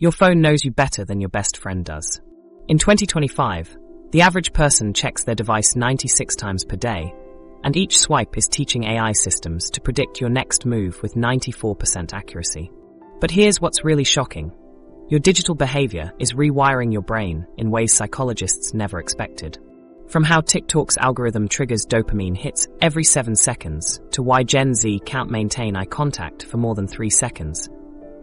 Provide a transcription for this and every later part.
Your phone knows you better than your best friend does. In 2025, the average person checks their device 96 times per day, and each swipe is teaching AI systems to predict your next move with 94% accuracy. But here's what's really shocking. Your digital behavior is rewiring your brain in ways psychologists never expected. From how TikTok's algorithm triggers dopamine hits every 7 seconds to why Gen Z can't maintain eye contact for more than 3 seconds,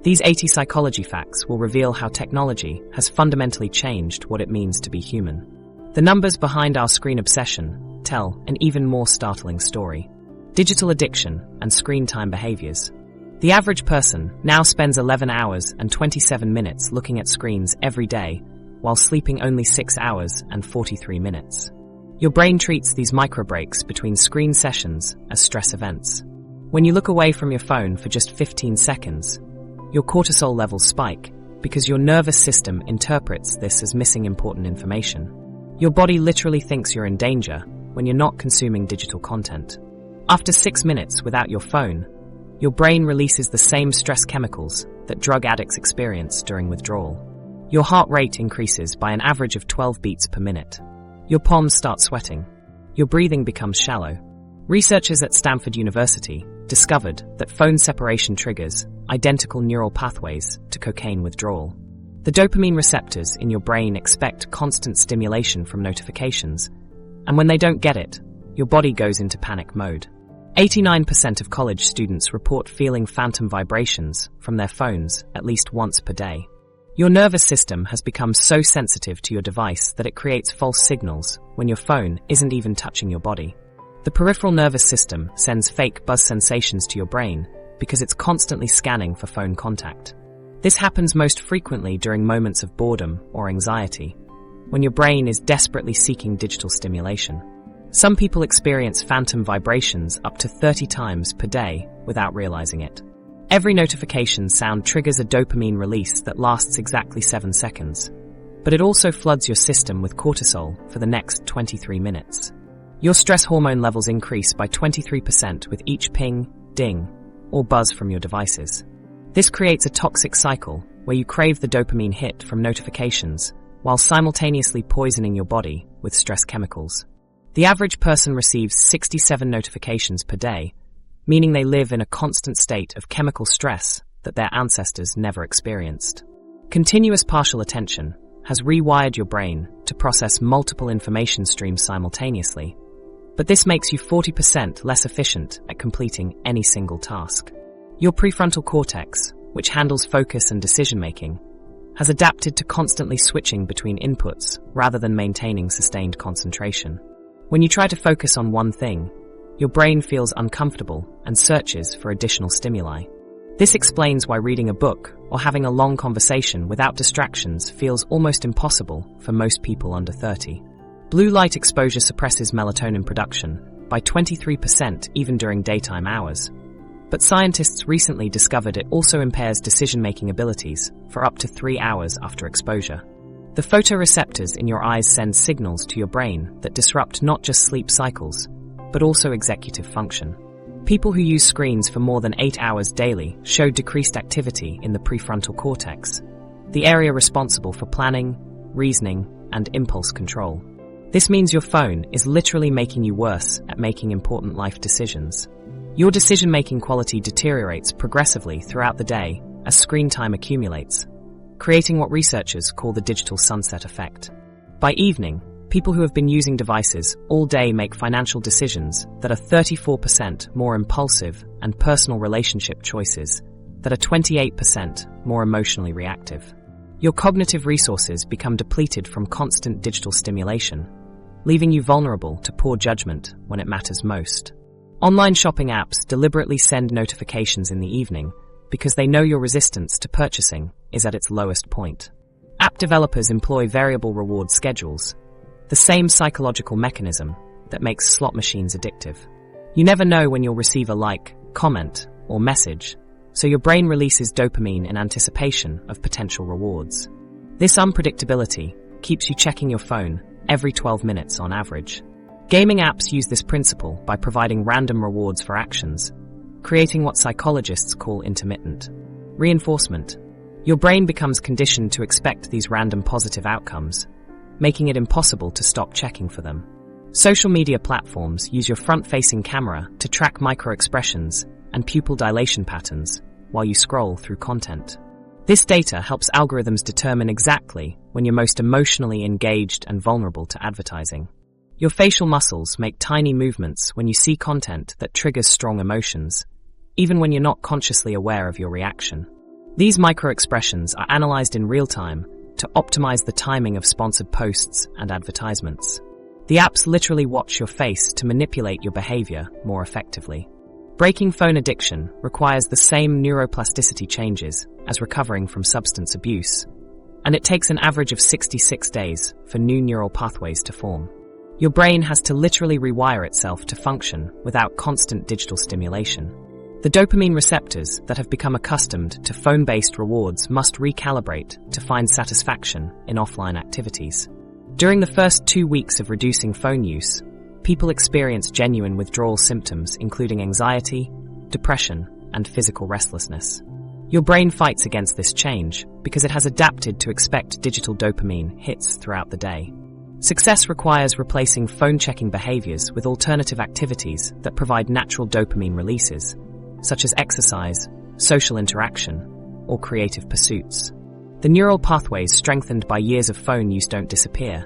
these 80 psychology facts will reveal how technology has fundamentally changed what it means to be human. The numbers behind our screen obsession tell an even more startling story. Digital addiction and screen time behaviors. The average person now spends 11 hours and 27 minutes looking at screens every day, while sleeping only 6 hours and 43 minutes. Your brain treats these micro breaks between screen sessions as stress events. When you look away from your phone for just 15 seconds, your cortisol levels spike because your nervous system interprets this as missing important information. Your body literally thinks you're in danger when you're not consuming digital content. After 6 minutes without your phone, your brain releases the same stress chemicals that drug addicts experience during withdrawal. Your heart rate increases by an average of 12 beats per minute. Your palms start sweating. Your breathing becomes shallow. Researchers at Stanford University discovered that phone separation triggers identical neural pathways to cocaine withdrawal. The dopamine receptors in your brain expect constant stimulation from notifications, and when they don't get it, your body goes into panic mode. 89% of college students report feeling phantom vibrations from their phones at least once per day. Your nervous system has become so sensitive to your device that it creates false signals when your phone isn't even touching your body. The peripheral nervous system sends fake buzz sensations to your brain because it's constantly scanning for phone contact. This happens most frequently during moments of boredom or anxiety, when your brain is desperately seeking digital stimulation. Some people experience phantom vibrations up to 30 times per day without realizing it. Every notification sound triggers a dopamine release that lasts exactly 7 seconds, but it also floods your system with cortisol for the next 23 minutes. Your stress hormone levels increase by 23% with each ping, ding, or buzz from your devices. This creates a toxic cycle where you crave the dopamine hit from notifications while simultaneously poisoning your body with stress chemicals. The average person receives 67 notifications per day, meaning they live in a constant state of chemical stress that their ancestors never experienced. Continuous partial attention has rewired your brain to process multiple information streams simultaneously, but this makes you 40% less efficient at completing any single task. Your prefrontal cortex, which handles focus and decision-making, has adapted to constantly switching between inputs rather than maintaining sustained concentration. When you try to focus on one thing, your brain feels uncomfortable and searches for additional stimuli. This explains why reading a book or having a long conversation without distractions feels almost impossible for most people under 30. Blue light exposure suppresses melatonin production by 23% even during daytime hours. But scientists recently discovered it also impairs decision-making abilities for up to 3 hours after exposure. The photoreceptors in your eyes send signals to your brain that disrupt not just sleep cycles, but also executive function. People who use screens for more than 8 hours daily show decreased activity in the prefrontal cortex, the area responsible for planning, reasoning, and impulse control. This means your phone is literally making you worse at making important life decisions. Your decision-making quality deteriorates progressively throughout the day as screen time accumulates, creating what researchers call the digital sunset effect. By evening, people who have been using devices all day make financial decisions that are 34% more impulsive and personal relationship choices that are 28% more emotionally reactive. Your cognitive resources become depleted from constant digital stimulation, leaving you vulnerable to poor judgment when it matters most. Online shopping apps deliberately send notifications in the evening because they know your resistance to purchasing is at its lowest point. App developers employ variable reward schedules, the same psychological mechanism that makes slot machines addictive. You never know when you'll receive a like, comment, or message, so your brain releases dopamine in anticipation of potential rewards. This unpredictability keeps you checking your phone every 12 minutes on average. Gaming apps use this principle by providing random rewards for actions, creating what psychologists call intermittent reinforcement. Your brain becomes conditioned to expect these random positive outcomes, making it impossible to stop checking for them. Social media platforms use your front-facing camera to track micro-expressions and pupil dilation patterns while you scroll through content. This data helps algorithms determine exactly when you're most emotionally engaged and vulnerable to advertising. Your facial muscles make tiny movements when you see content that triggers strong emotions, even when you're not consciously aware of your reaction. These micro-expressions are analyzed in real time to optimize the timing of sponsored posts and advertisements. The apps literally watch your face to manipulate your behavior more effectively. Breaking phone addiction requires the same neuroplasticity changes as recovering from substance abuse, and it takes an average of 66 days for new neural pathways to form. Your brain has to literally rewire itself to function without constant digital stimulation. The dopamine receptors that have become accustomed to phone-based rewards must recalibrate to find satisfaction in offline activities. During the first 2 weeks of reducing phone use, people experience genuine withdrawal symptoms including anxiety, depression, and physical restlessness. Your brain fights against this change because it has adapted to expect digital dopamine hits throughout the day. Success requires replacing phone-checking behaviors with alternative activities that provide natural dopamine releases, such as exercise, social interaction, or creative pursuits. The neural pathways strengthened by years of phone use don't disappear.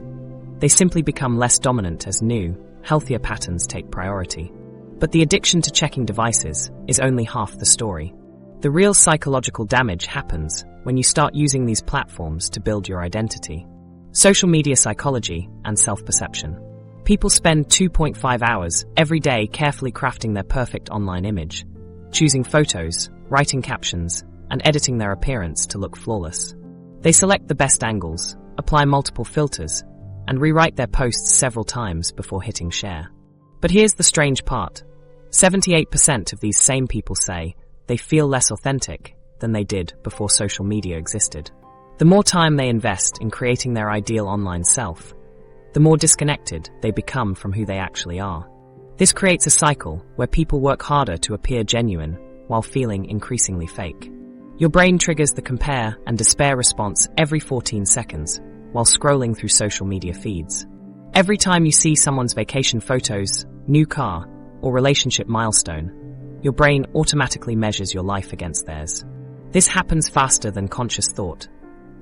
They simply become less dominant as new, healthier patterns take priority. But the addiction to checking devices is only half the story. The real psychological damage happens when you start using these platforms to build your identity. Social media psychology and self-perception. People spend 2.5 hours every day carefully crafting their perfect online image, choosing photos, writing captions, and editing their appearance to look flawless. They select the best angles, apply multiple filters, and rewrite their posts several times before hitting share. But here's the strange part. 78% of these same people say they feel less authentic than they did before social media existed. The more time they invest in creating their ideal online self, the more disconnected they become from who they actually are. This creates a cycle where people work harder to appear genuine while feeling increasingly fake. Your brain triggers the compare and despair response every 14 seconds while scrolling through social media feeds. Every time you see someone's vacation photos, new car, or relationship milestone, your brain automatically measures your life against theirs. This happens faster than conscious thought.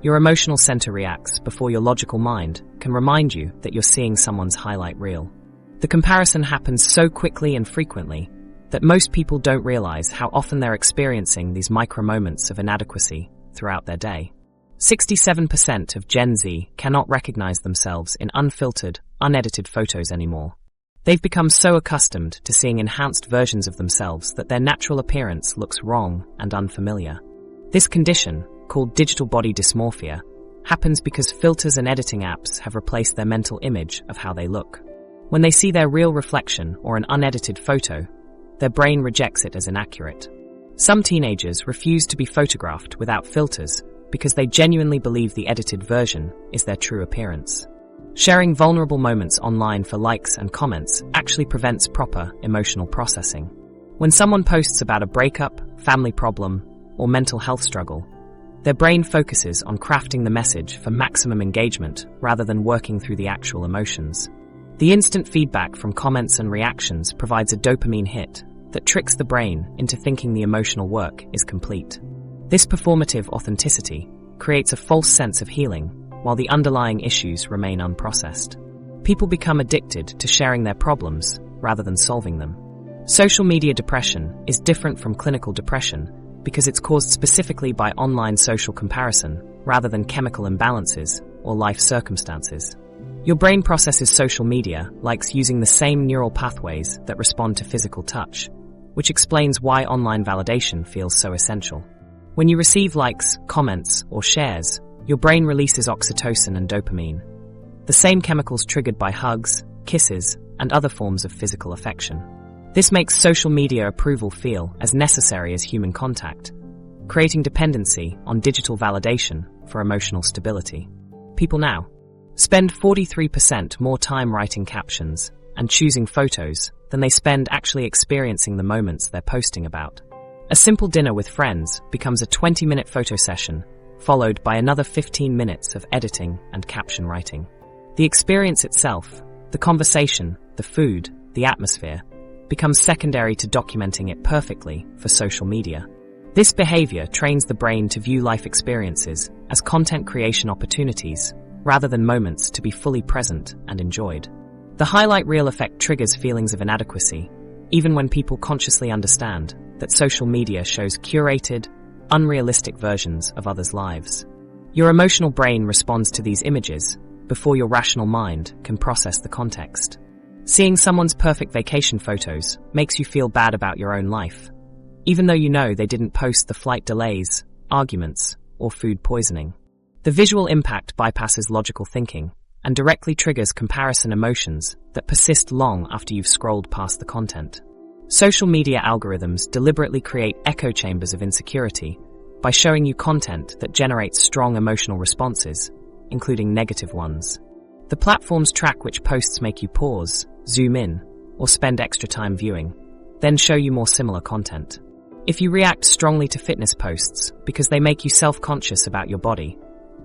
Your emotional center reacts before your logical mind can remind you that you're seeing someone's highlight reel. The comparison happens so quickly and frequently that most people don't realize how often they're experiencing these micro moments of inadequacy throughout their day. 67% of Gen Z cannot recognize themselves in unfiltered, unedited photos anymore. They've become so accustomed to seeing enhanced versions of themselves that their natural appearance looks wrong and unfamiliar. This condition, called digital body dysmorphia, happens because filters and editing apps have replaced their mental image of how they look. When they see their real reflection or an unedited photo, their brain rejects it as inaccurate. Some teenagers refuse to be photographed without filters because they genuinely believe the edited version is their true appearance. Sharing vulnerable moments online for likes and comments actually prevents proper emotional processing. When someone posts about a breakup, family problem, or mental health struggle, their brain focuses on crafting the message for maximum engagement rather than working through the actual emotions. The instant feedback from comments and reactions provides a dopamine hit that tricks the brain into thinking the emotional work is complete. This performative authenticity creates a false sense of healing while the underlying issues remain unprocessed. People become addicted to sharing their problems rather than solving them. Social media depression is different from clinical depression because it's caused specifically by online social comparison rather than chemical imbalances or life circumstances. Your brain processes social media like using the same neural pathways that respond to physical touch, which explains why online validation feels so essential. When you receive likes, comments, or shares, your brain releases oxytocin and dopamine, the same chemicals triggered by hugs, kisses, and other forms of physical affection. This makes social media approval feel as necessary as human contact, creating dependency on digital validation for emotional stability. People now spend 43% more time writing captions and choosing photos than they spend actually experiencing the moments they're posting about. A simple dinner with friends becomes a 20-minute photo session followed by another 15 minutes of editing and caption writing. The experience itself, the conversation, the food, the atmosphere, becomes secondary to documenting it perfectly for social media. This behavior trains the brain to view life experiences as content creation opportunities rather than moments to be fully present and enjoyed. The highlight reel effect triggers feelings of inadequacy, even when people consciously understand that social media shows curated, unrealistic versions of others' lives. Your emotional brain responds to these images before your rational mind can process the context. Seeing someone's perfect vacation photos makes you feel bad about your own life, even though you know they didn't post the flight delays, arguments, or food poisoning. The visual impact bypasses logical thinking and directly triggers comparison emotions that persist long after you've scrolled past the content. Social media algorithms deliberately create echo chambers of insecurity by showing you content that generates strong emotional responses, including negative ones. The platforms track which posts make you pause, zoom in, or spend extra time viewing, then show you more similar content. If you react strongly to fitness posts because they make you self-conscious about your body,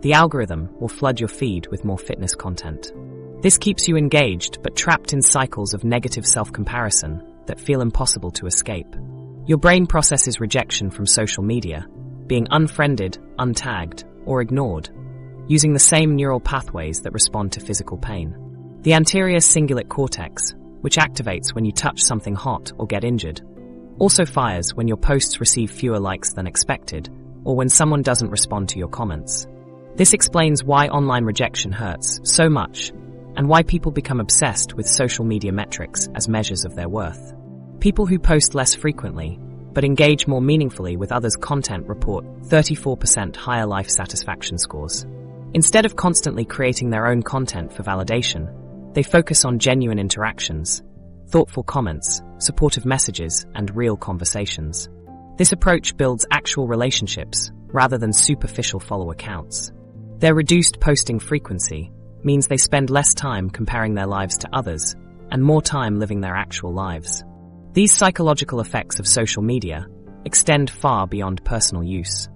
the algorithm will flood your feed with more fitness content. This keeps you engaged but trapped in cycles of negative self-comparison that feel impossible to escape. Your brain processes rejection from social media, being unfriended, untagged, or ignored, using the same neural pathways that respond to physical pain. The anterior cingulate cortex, which activates when you touch something hot or get injured, also fires when your posts receive fewer likes than expected, or when someone doesn't respond to your comments. This explains why online rejection hurts so much, and why people become obsessed with social media metrics as measures of their worth. People who post less frequently, but engage more meaningfully with others' content report 34% higher life satisfaction scores. Instead of constantly creating their own content for validation, they focus on genuine interactions, thoughtful comments, supportive messages, and real conversations. This approach builds actual relationships rather than superficial follower counts. Their reduced posting frequency means they spend less time comparing their lives to others and more time living their actual lives. These psychological effects of social media extend far beyond personal use.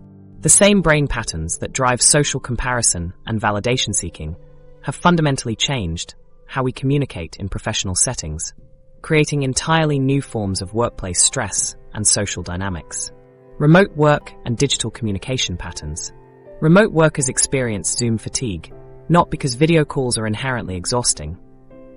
The same brain patterns that drive social comparison and validation seeking have fundamentally changed how we communicate in professional settings, creating entirely new forms of workplace stress and social dynamics. Remote work and digital communication patterns. Remote workers experience Zoom fatigue, not because video calls are inherently exhausting,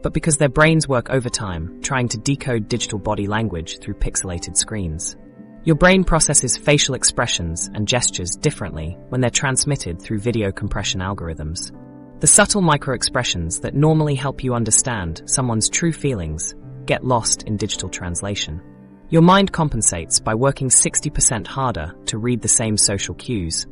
but because their brains work overtime trying to decode digital body language through pixelated screens. Your brain processes facial expressions and gestures differently when they're transmitted through video compression algorithms. The subtle micro-expressions that normally help you understand someone's true feelings get lost in digital translation. Your mind compensates by working 60% harder to read the same social cues,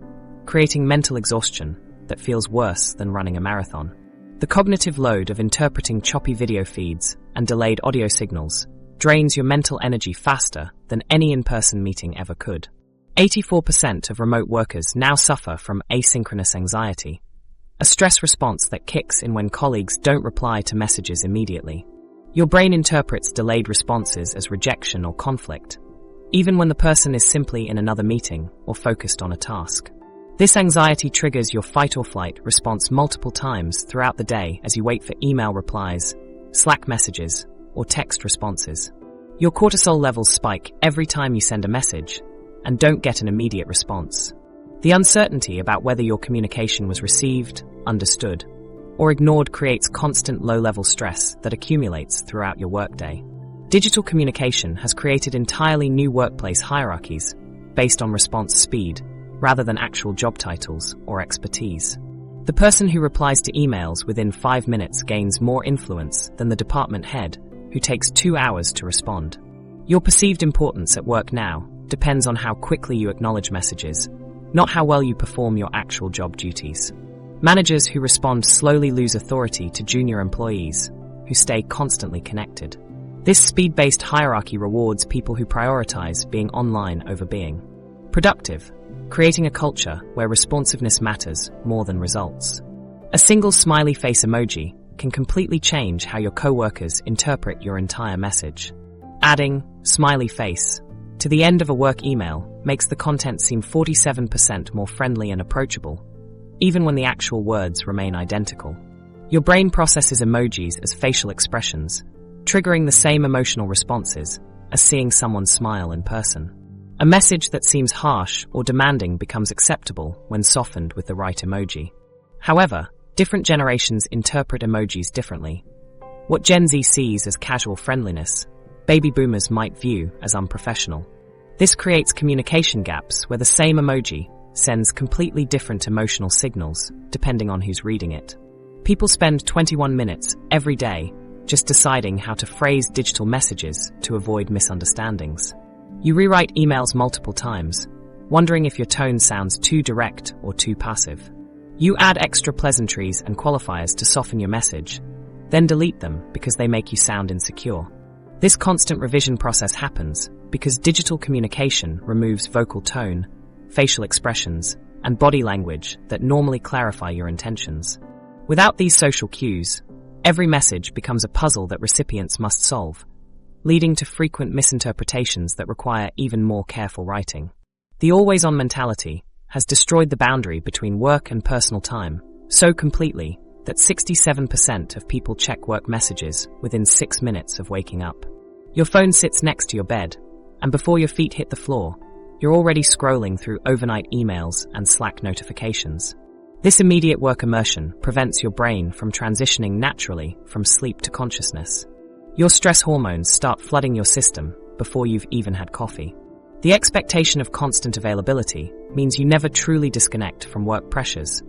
creating mental exhaustion that feels worse than running a marathon. The cognitive load of interpreting choppy video feeds and delayed audio signals drains your mental energy faster than any in-person meeting ever could. 84% of remote workers now suffer from asynchronous anxiety, a stress response that kicks in when colleagues don't reply to messages immediately. Your brain interprets delayed responses as rejection or conflict, even when the person is simply in another meeting or focused on a task. This anxiety triggers your fight-or-flight response multiple times throughout the day as you wait for email replies, Slack messages, or text responses. Your cortisol levels spike every time you send a message and don't get an immediate response. The uncertainty about whether your communication was received, understood, or ignored creates constant low-level stress that accumulates throughout your workday. Digital communication has created entirely new workplace hierarchies based on response speed, rather than actual job titles or expertise. The person who replies to emails within 5 minutes gains more influence than the department head who takes 2 hours to respond. Your perceived importance at work now depends on how quickly you acknowledge messages, not how well you perform your actual job duties. Managers who respond slowly lose authority to junior employees who stay constantly connected. This speed-based hierarchy rewards people who prioritize being online over being productive, creating a culture where responsiveness matters more than results. A single smiley face emoji can completely change how your coworkers interpret your entire message. Adding smiley face to the end of a work email makes the content seem 47% more friendly and approachable, even when the actual words remain identical. Your brain processes emojis as facial expressions, triggering the same emotional responses as seeing someone smile in person. A message that seems harsh or demanding becomes acceptable when softened with the right emoji. However, different generations interpret emojis differently. What Gen Z sees as casual friendliness, baby boomers might view as unprofessional. This creates communication gaps where the same emoji sends completely different emotional signals depending on who's reading it. People spend 21 minutes every day just deciding how to phrase digital messages to avoid misunderstandings. You rewrite emails multiple times, wondering if your tone sounds too direct or too passive. You add extra pleasantries and qualifiers to soften your message, then delete them because they make you sound insecure. This constant revision process happens because digital communication removes vocal tone, facial expressions, and body language that normally clarify your intentions. Without these social cues, every message becomes a puzzle that recipients must solve, leading to frequent misinterpretations that require even more careful writing. The always-on mentality has destroyed the boundary between work and personal time so completely that 67% of people check work messages within 6 minutes of waking up. Your phone sits next to your bed, and before your feet hit the floor, you're already scrolling through overnight emails and Slack notifications. This immediate work immersion prevents your brain from transitioning naturally from sleep to consciousness. Your stress hormones start flooding your system before you've even had coffee. The expectation of constant availability means you never truly disconnect from work pressures,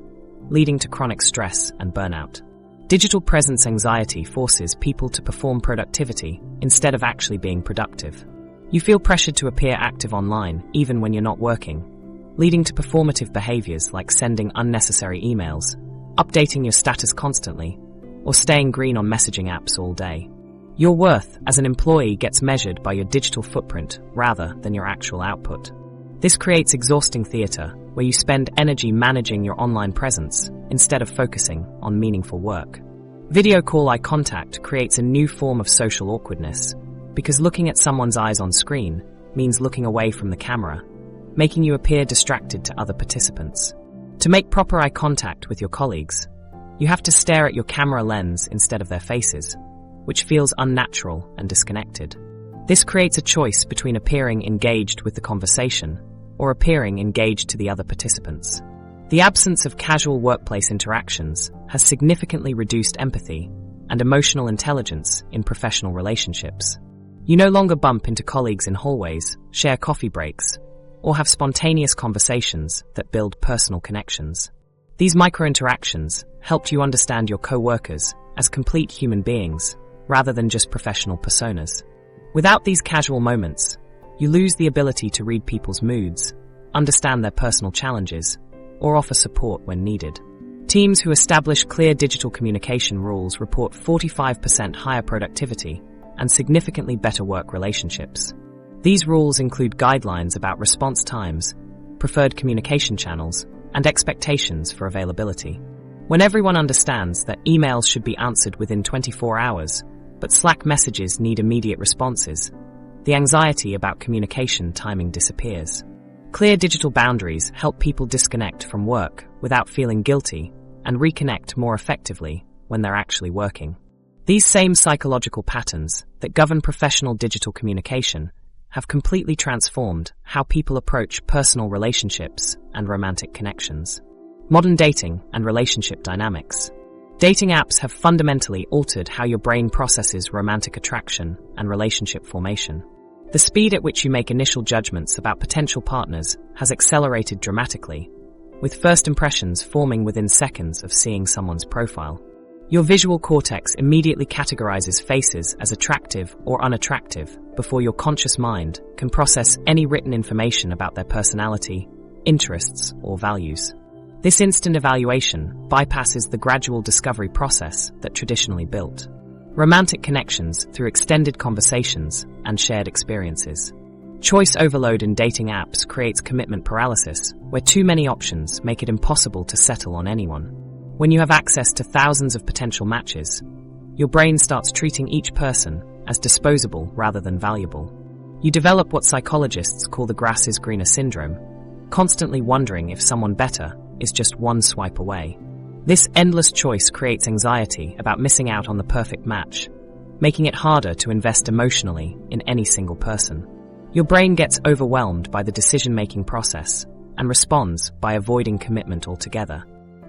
leading to chronic stress and burnout. Digital presence anxiety forces people to perform productivity instead of actually being productive. You feel pressured to appear active online even when you're not working, leading to performative behaviors like sending unnecessary emails, updating your status constantly, or staying green on messaging apps all day. Your worth as an employee gets measured by your digital footprint rather than your actual output. This creates exhausting theater where you spend energy managing your online presence instead of focusing on meaningful work. Video call eye contact creates a new form of social awkwardness because looking at someone's eyes on screen means looking away from the camera, making you appear distracted to other participants. To make proper eye contact with your colleagues, you have to stare at your camera lens instead of their faces, which feels unnatural and disconnected. This creates a choice between appearing engaged with the conversation or appearing engaged to the other participants. The absence of casual workplace interactions has significantly reduced empathy and emotional intelligence in professional relationships. You no longer bump into colleagues in hallways, share coffee breaks, or have spontaneous conversations that build personal connections. These micro-interactions helped you understand your co-workers as complete human beings rather than just professional personas. Without these casual moments, you lose the ability to read people's moods, understand their personal challenges, or offer support when needed. Teams who establish clear digital communication rules report 45% higher productivity and significantly better work relationships. These rules include guidelines about response times, preferred communication channels, and expectations for availability. When everyone understands that emails should be answered within 24 hours, but Slack messages need immediate responses, the anxiety about communication timing disappears. Clear digital boundaries help people disconnect from work without feeling guilty and reconnect more effectively when they're actually working. These same psychological patterns that govern professional digital communication have completely transformed how people approach personal relationships and romantic connections. Modern dating and relationship dynamics. Dating apps have fundamentally altered how your brain processes romantic attraction and relationship formation. The speed at which you make initial judgments about potential partners has accelerated dramatically, with first impressions forming within seconds of seeing someone's profile. Your visual cortex immediately categorizes faces as attractive or unattractive before your conscious mind can process any written information about their personality, interests, or values. This instant evaluation bypasses the gradual discovery process that traditionally built romantic connections through extended conversations and shared experiences. Choice overload in dating apps creates commitment paralysis, where too many options make it impossible to settle on anyone. When you have access to thousands of potential matches, your brain starts treating each person as disposable rather than valuable. You develop what psychologists call the grass is greener syndrome, constantly wondering if someone better is just one swipe away. This endless choice creates anxiety about missing out on the perfect match, making it harder to invest emotionally in any single person. Your brain gets overwhelmed by the decision-making process and responds by avoiding commitment altogether.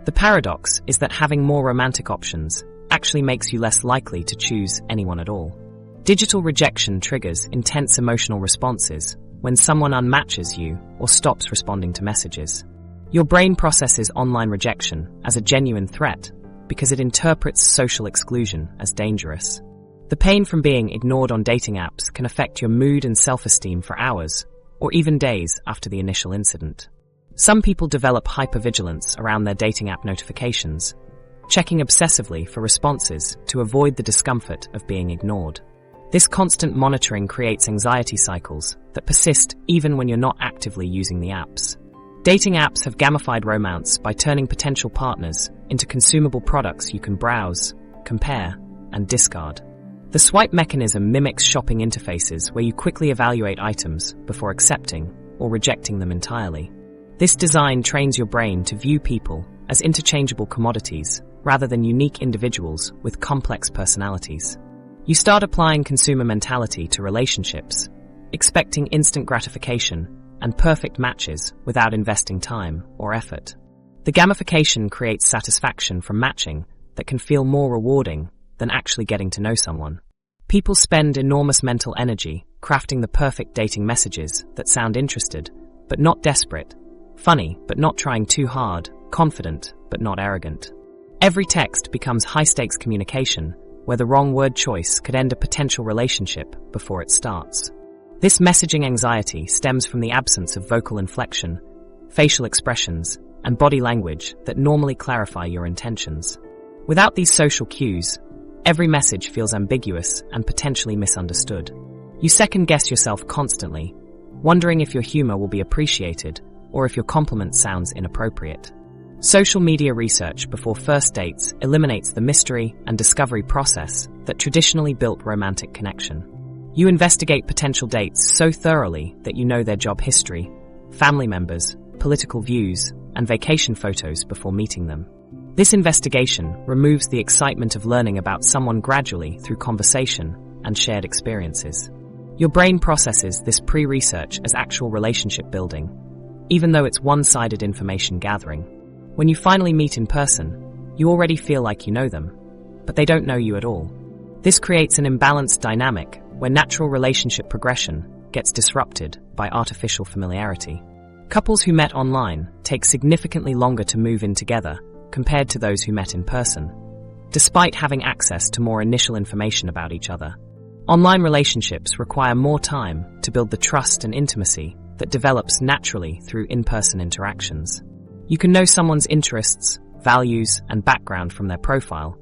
The paradox is that having more romantic options actually makes you less likely to choose anyone at all. Digital rejection triggers intense emotional responses when someone unmatches you or stops responding to messages. Your brain processes online rejection as a genuine threat because it interprets social exclusion as dangerous. The pain from being ignored on dating apps can affect your mood and self-esteem for hours or even days after the initial incident. Some people develop hypervigilance around their dating app notifications, checking obsessively for responses to avoid the discomfort of being ignored. This constant monitoring creates anxiety cycles that persist even when you're not actively using the apps. Dating apps have gamified romance by turning potential partners into consumable products you can browse, compare, and discard. The swipe mechanism mimics shopping interfaces where you quickly evaluate items before accepting or rejecting them entirely. This design trains your brain to view people as interchangeable commodities rather than unique individuals with complex personalities. You start applying consumer mentality to relationships, expecting instant gratification and perfect matches without investing time or effort. The gamification creates satisfaction from matching that can feel more rewarding than actually getting to know someone. People spend enormous mental energy crafting the perfect dating messages that sound interested, but not desperate, funny, but not trying too hard, confident, but not arrogant. Every text becomes high-stakes communication where the wrong word choice could end a potential relationship before it starts. This messaging anxiety stems from the absence of vocal inflection, facial expressions, and body language that normally clarify your intentions. Without these social cues, every message feels ambiguous and potentially misunderstood. You second-guess yourself constantly, wondering if your humor will be appreciated or if your compliment sounds inappropriate. Social media research before first dates eliminates the mystery and discovery process that traditionally built romantic connection. You investigate potential dates so thoroughly that you know their job history, family members, political views, and vacation photos before meeting them. This investigation removes the excitement of learning about someone gradually through conversation and shared experiences. Your brain processes this pre-research as actual relationship building, even though it's one-sided information gathering. When you finally meet in person, you already feel like you know them, but they don't know you at all. This creates an imbalanced dynamic where natural relationship progression gets disrupted by artificial familiarity. Couples who met online take significantly longer to move in together compared to those who met in person, despite having access to more initial information about each other. Online relationships require more time to build the trust and intimacy that develops naturally through in-person interactions. You can know someone's interests, values, and background from their profile,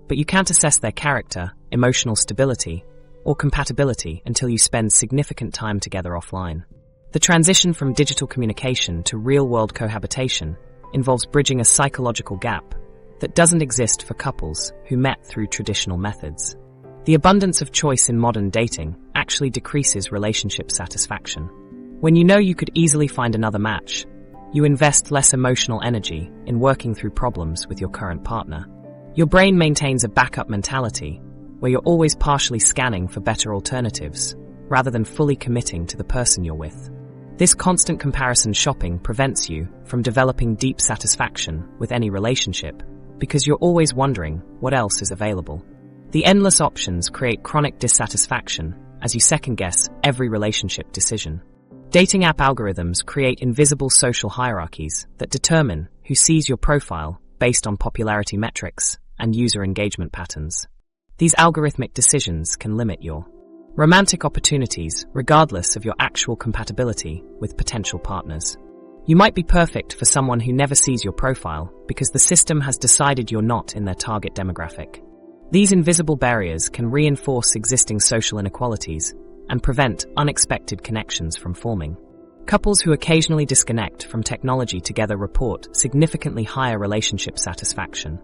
but you can't assess their character, emotional stability, or compatibility until you spend significant time together offline. The transition from digital communication to real-world cohabitation involves bridging a psychological gap that doesn't exist for couples who met through traditional methods. The abundance of choice in modern dating actually decreases relationship satisfaction. When you know you could easily find another match, you invest less emotional energy in working through problems with your current partner. Your brain maintains a backup mentality where you're always partially scanning for better alternatives rather than fully committing to the person you're with. This constant comparison shopping prevents you from developing deep satisfaction with any relationship because you're always wondering what else is available. The endless options create chronic dissatisfaction as you second-guess every relationship decision. Dating app algorithms create invisible social hierarchies that determine who sees your profile based on popularity metrics and user engagement patterns. These algorithmic decisions can limit your romantic opportunities regardless of your actual compatibility with potential partners. You might be perfect for someone who never sees your profile because the system has decided you're not in their target demographic. These invisible barriers can reinforce existing social inequalities and prevent unexpected connections from forming. Couples who occasionally disconnect from technology together report significantly higher relationship satisfaction.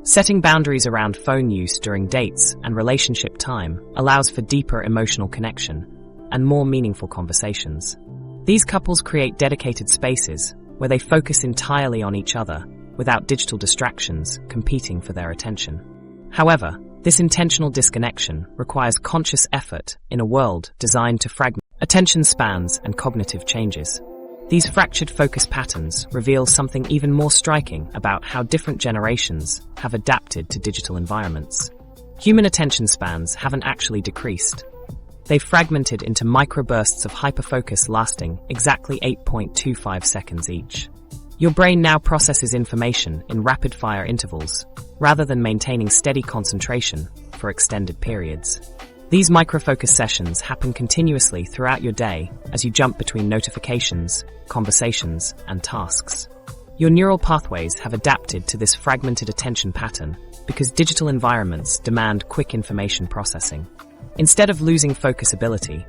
Setting boundaries around phone use during dates and relationship time allows for deeper emotional connection, and more meaningful conversations. These couples create dedicated spaces where they focus entirely on each other without digital distractions competing for their attention. However, this intentional disconnection requires conscious effort in a world designed to fragment attention spans and cognitive changes. These fractured focus patterns reveal something even more striking about how different generations have adapted to digital environments. Human attention spans haven't actually decreased. They've fragmented into microbursts of hyperfocus lasting exactly 8.25 seconds each. Your brain now processes information in rapid-fire intervals, rather than maintaining steady concentration for extended periods. These microfocus sessions happen continuously throughout your day as you jump between notifications, conversations, and tasks. Your neural pathways have adapted to this fragmented attention pattern because digital environments demand quick information processing. Instead of losing focus ability,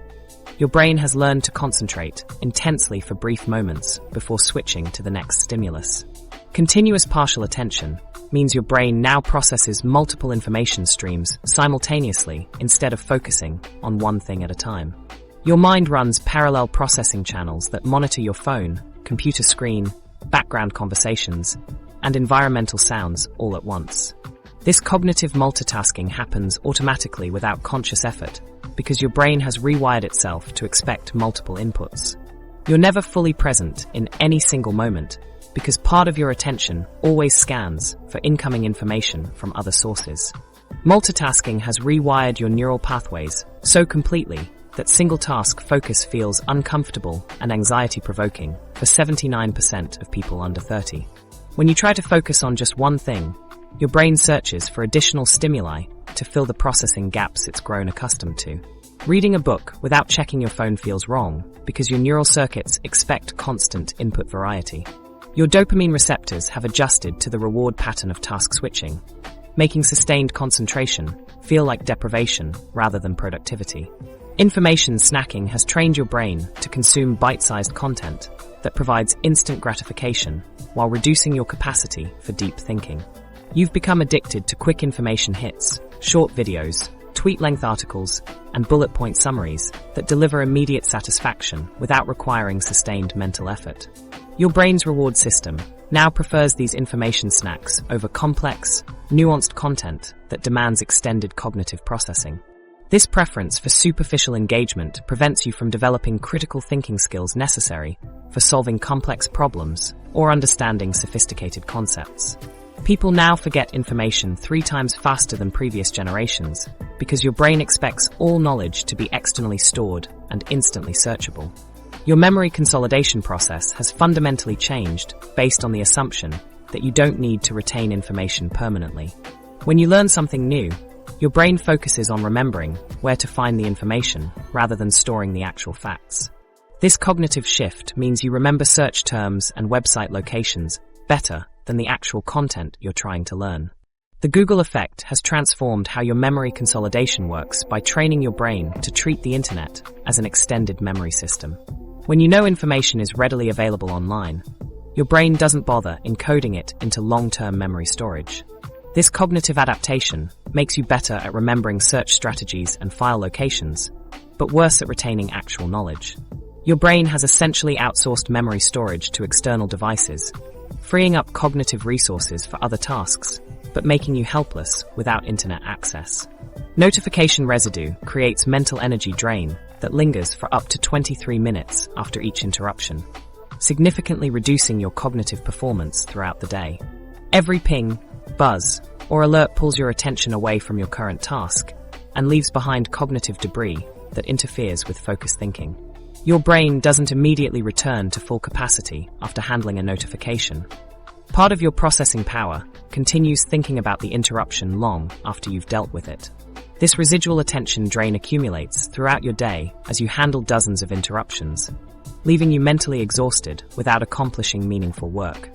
your brain has learned to concentrate intensely for brief moments before switching to the next stimulus. Continuous partial attention means your brain now processes multiple information streams simultaneously instead of focusing on one thing at a time. Your mind runs parallel processing channels that monitor your phone, computer screen, background conversations, and environmental sounds all at once. This cognitive multitasking happens automatically without conscious effort because your brain has rewired itself to expect multiple inputs. You're never fully present in any single moment because part of your attention always scans for incoming information from other sources. Multitasking has rewired your neural pathways so completely that single-task focus feels uncomfortable and anxiety-provoking for 79% of people under 30. When you try to focus on just one thing, your brain searches for additional stimuli to fill the processing gaps it's grown accustomed to. Reading a book without checking your phone feels wrong because your neural circuits expect constant input variety. Your dopamine receptors have adjusted to the reward pattern of task switching, making sustained concentration feel like deprivation rather than productivity. Information snacking has trained your brain to consume bite-sized content that provides instant gratification while reducing your capacity for deep thinking. You've become addicted to quick information hits, short videos, tweet-length articles, and bullet point summaries that deliver immediate satisfaction without requiring sustained mental effort. Your brain's reward system now prefers these information snacks over complex, nuanced content that demands extended cognitive processing. This preference for superficial engagement prevents you from developing critical thinking skills necessary for solving complex problems or understanding sophisticated concepts. People now forget information 3 times faster than previous generations because your brain expects all knowledge to be externally stored and instantly searchable. Your memory consolidation process has fundamentally changed based on the assumption that you don't need to retain information permanently. When you learn something new, your brain focuses on remembering where to find the information rather than storing the actual facts. This cognitive shift means you remember search terms and website locations better than the actual content you're trying to learn. The Google effect has transformed how your memory consolidation works by training your brain to treat the internet as an extended memory system. When you know information is readily available online, your brain doesn't bother encoding it into long-term memory storage. This cognitive adaptation makes you better at remembering search strategies and file locations, but worse at retaining actual knowledge. Your brain has essentially outsourced memory storage to external devices, freeing up cognitive resources for other tasks, but making you helpless without internet access. Notification residue creates mental energy drain that lingers for up to 23 minutes after each interruption, significantly reducing your cognitive performance throughout the day. Every ping, buzz, or alert pulls your attention away from your current task and leaves behind cognitive debris that interferes with focused thinking. Your brain doesn't immediately return to full capacity after handling a notification. Part of your processing power continues thinking about the interruption long after you've dealt with it. This residual attention drain accumulates throughout your day as you handle dozens of interruptions, leaving you mentally exhausted without accomplishing meaningful work.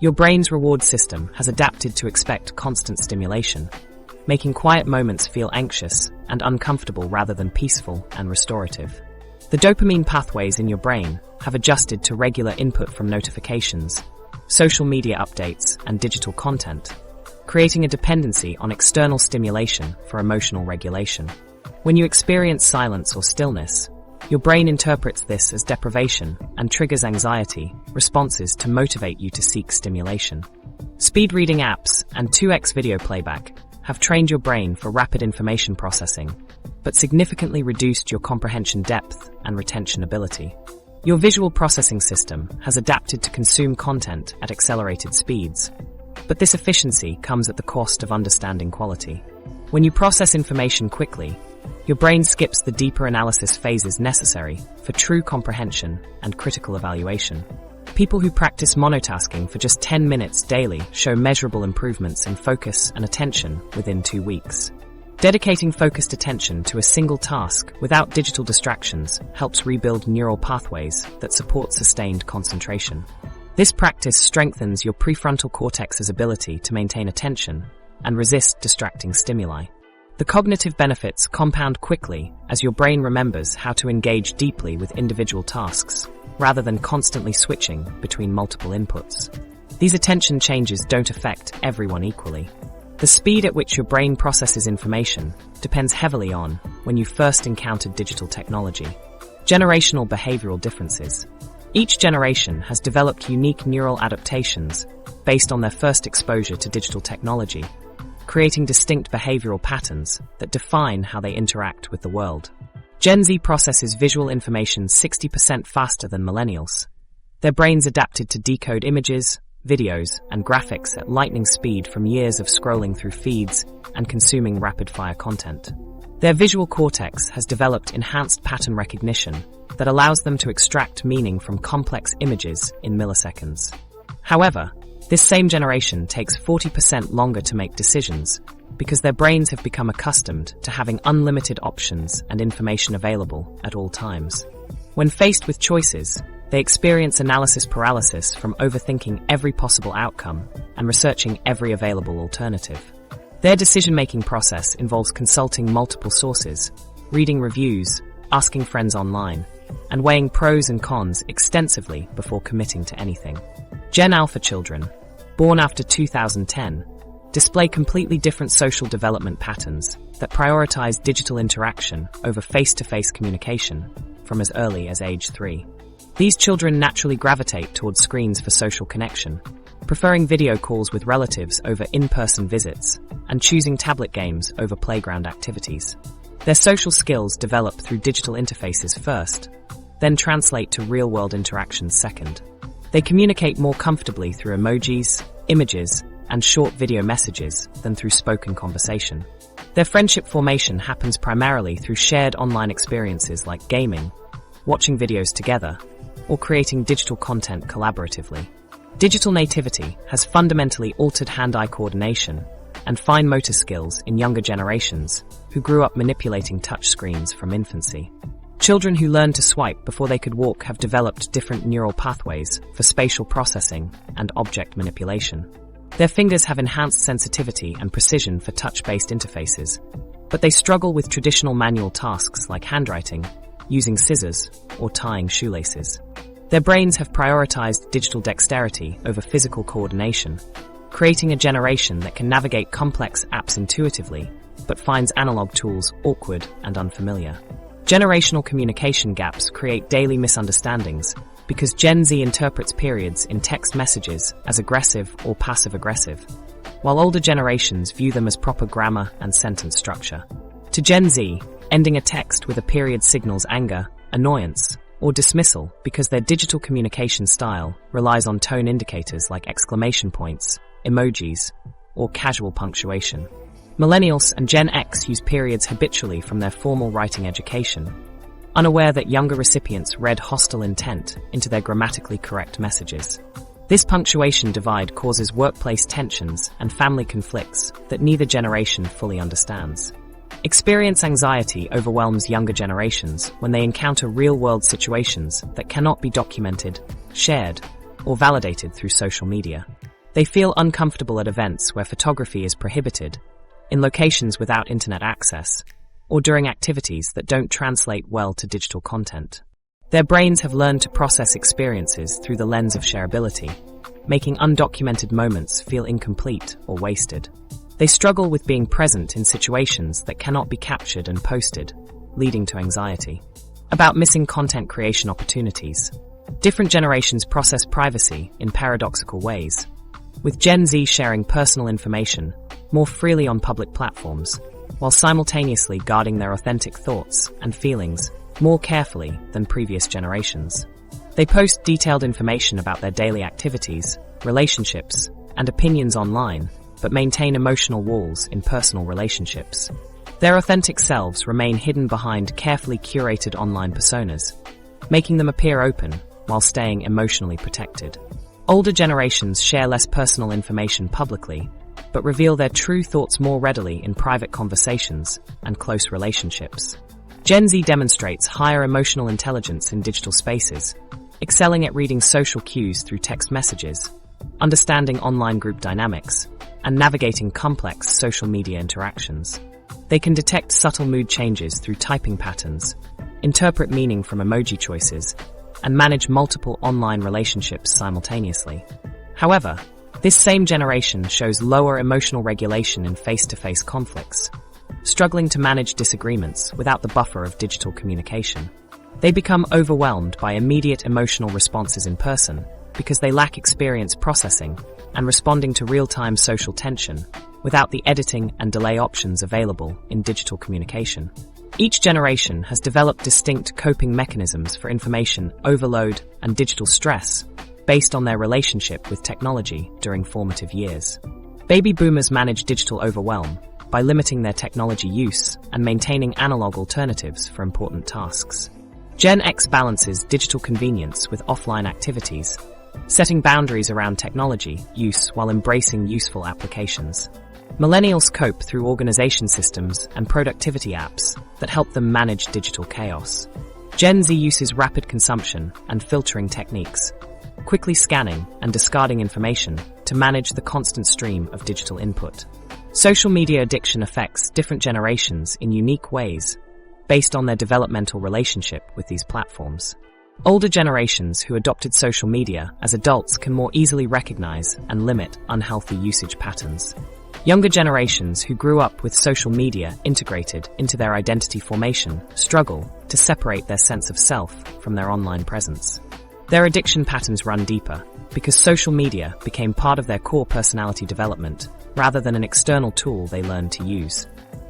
Your brain's reward system has adapted to expect constant stimulation, making quiet moments feel anxious and uncomfortable rather than peaceful and restorative. The dopamine pathways in your brain have adjusted to regular input from notifications, social media updates, and digital content, creating a dependency on external stimulation for emotional regulation. When you experience silence or stillness, Your brain interprets this as deprivation and triggers anxiety responses to motivate you to seek stimulation. Speed reading apps and 2x video playback have trained your brain for rapid information processing, but significantly reduced your comprehension depth and retention ability. Your visual processing system has adapted to consume content at accelerated speeds, but this efficiency comes at the cost of understanding quality. When you process information quickly, your brain skips the deeper analysis phases necessary for true comprehension and critical evaluation. People who practice monotasking for just 10 minutes daily show measurable improvements in focus and attention within 2 weeks. Dedicating focused attention to a single task without digital distractions helps rebuild neural pathways that support sustained concentration. This practice strengthens your prefrontal cortex's ability to maintain attention and resist distracting stimuli. The cognitive benefits compound quickly as your brain remembers how to engage deeply with individual tasks, rather than constantly switching between multiple inputs. These attention changes don't affect everyone equally. The speed at which your brain processes information depends heavily on when you first encountered digital technology. Generational behavioral differences. Each generation has developed unique neural adaptations based on their first exposure to digital technology, creating distinct behavioral patterns that define how they interact with the world. Gen Z processes visual information 60% faster than millennials. Their brains adapted to decode images, videos, and graphics at lightning speed from years of scrolling through feeds and consuming rapid-fire content. Their visual cortex has developed enhanced pattern recognition that allows them to extract meaning from complex images in milliseconds. However, this same generation takes 40% longer to make decisions because their brains have become accustomed to having unlimited options and information available at all times. When faced with choices, they experience analysis paralysis from overthinking every possible outcome and researching every available alternative. Their decision-making process involves consulting multiple sources, reading reviews, asking friends online, and weighing pros and cons extensively before committing to anything. Gen Alpha children, born after 2010, display completely different social development patterns that prioritize digital interaction over face-to-face communication from as early as age 3. These children naturally gravitate towards screens for social connection, preferring video calls with relatives over in-person visits, and choosing tablet games over playground activities. Their social skills develop through digital interfaces first, then translate to real-world interactions second. They communicate more comfortably through emojis, images, and short video messages than through spoken conversation. Their friendship formation happens primarily through shared online experiences like gaming, watching videos together, or creating digital content collaboratively. Digital nativity has fundamentally altered hand-eye coordination and fine motor skills in younger generations who grew up manipulating touchscreens from infancy. Children who learned to swipe before they could walk have developed different neural pathways for spatial processing and object manipulation. Their fingers have enhanced sensitivity and precision for touch-based interfaces, but they struggle with traditional manual tasks like handwriting, using scissors, or tying shoelaces. Their brains have prioritized digital dexterity over physical coordination, creating a generation that can navigate complex apps intuitively, but finds analog tools awkward and unfamiliar. Generational communication gaps create daily misunderstandings because Gen Z interprets periods in text messages as aggressive or passive-aggressive, while older generations view them as proper grammar and sentence structure. To Gen Z, ending a text with a period signals anger, annoyance, or dismissal because their digital communication style relies on tone indicators like exclamation points, emojis, or casual punctuation. Millennials and Gen X use periods habitually from their formal writing education, unaware that younger recipients read hostile intent into their grammatically correct messages. This punctuation divide causes workplace tensions and family conflicts that neither generation fully understands. Experience anxiety overwhelms younger generations when they encounter real-world situations that cannot be documented, shared, or validated through social media. They feel uncomfortable at events where photography is prohibited, in locations without internet access, or during activities that don't translate well to digital content. Their brains have learned to process experiences through the lens of shareability, making undocumented moments feel incomplete or wasted. They struggle with being present in situations that cannot be captured and posted, leading to anxiety. about missing content creation opportunities. Different generations process privacy in paradoxical ways, with Gen Z sharing personal information more freely on public platforms, while simultaneously guarding their authentic thoughts and feelings more carefully than previous generations. They post detailed information about their daily activities, relationships, and opinions online, but maintain emotional walls in personal relationships. Their authentic selves remain hidden behind carefully curated online personas, making them appear open while staying emotionally protected. Older generations share less personal information publicly, but reveal their true thoughts more readily in private conversations and close relationships. Gen Z demonstrates higher emotional intelligence in digital spaces, excelling at reading social cues through text messages, understanding online group dynamics, and navigating complex social media interactions. They can detect subtle mood changes through typing patterns, interpret meaning from emoji choices, and manage multiple online relationships simultaneously. However, this same generation shows lower emotional regulation in face-to-face conflicts, struggling to manage disagreements without the buffer of digital communication. They become overwhelmed by immediate emotional responses in person because they lack experience processing and responding to real-time social tension without the editing and delay options available in digital communication. Each generation has developed distinct coping mechanisms for information overload and digital stress based on their relationship with technology during formative years. Baby boomers manage digital overwhelm by limiting their technology use and maintaining analog alternatives for important tasks. Gen X balances digital convenience with offline activities, setting boundaries around technology use while embracing useful applications. Millennials cope through organization systems and productivity apps that help them manage digital chaos. Gen Z uses rapid consumption and filtering techniques, quickly scanning and discarding information to manage the constant stream of digital input. Social media addiction affects different generations in unique ways based on their developmental relationship with these platforms. Older generations who adopted social media as adults can more easily recognize and limit unhealthy usage patterns. Younger generations who grew up with social media integrated into their identity formation struggle to separate their sense of self from their online presence. Their addiction patterns run deeper because social media became part of their core personality development rather than an external tool they learned to use.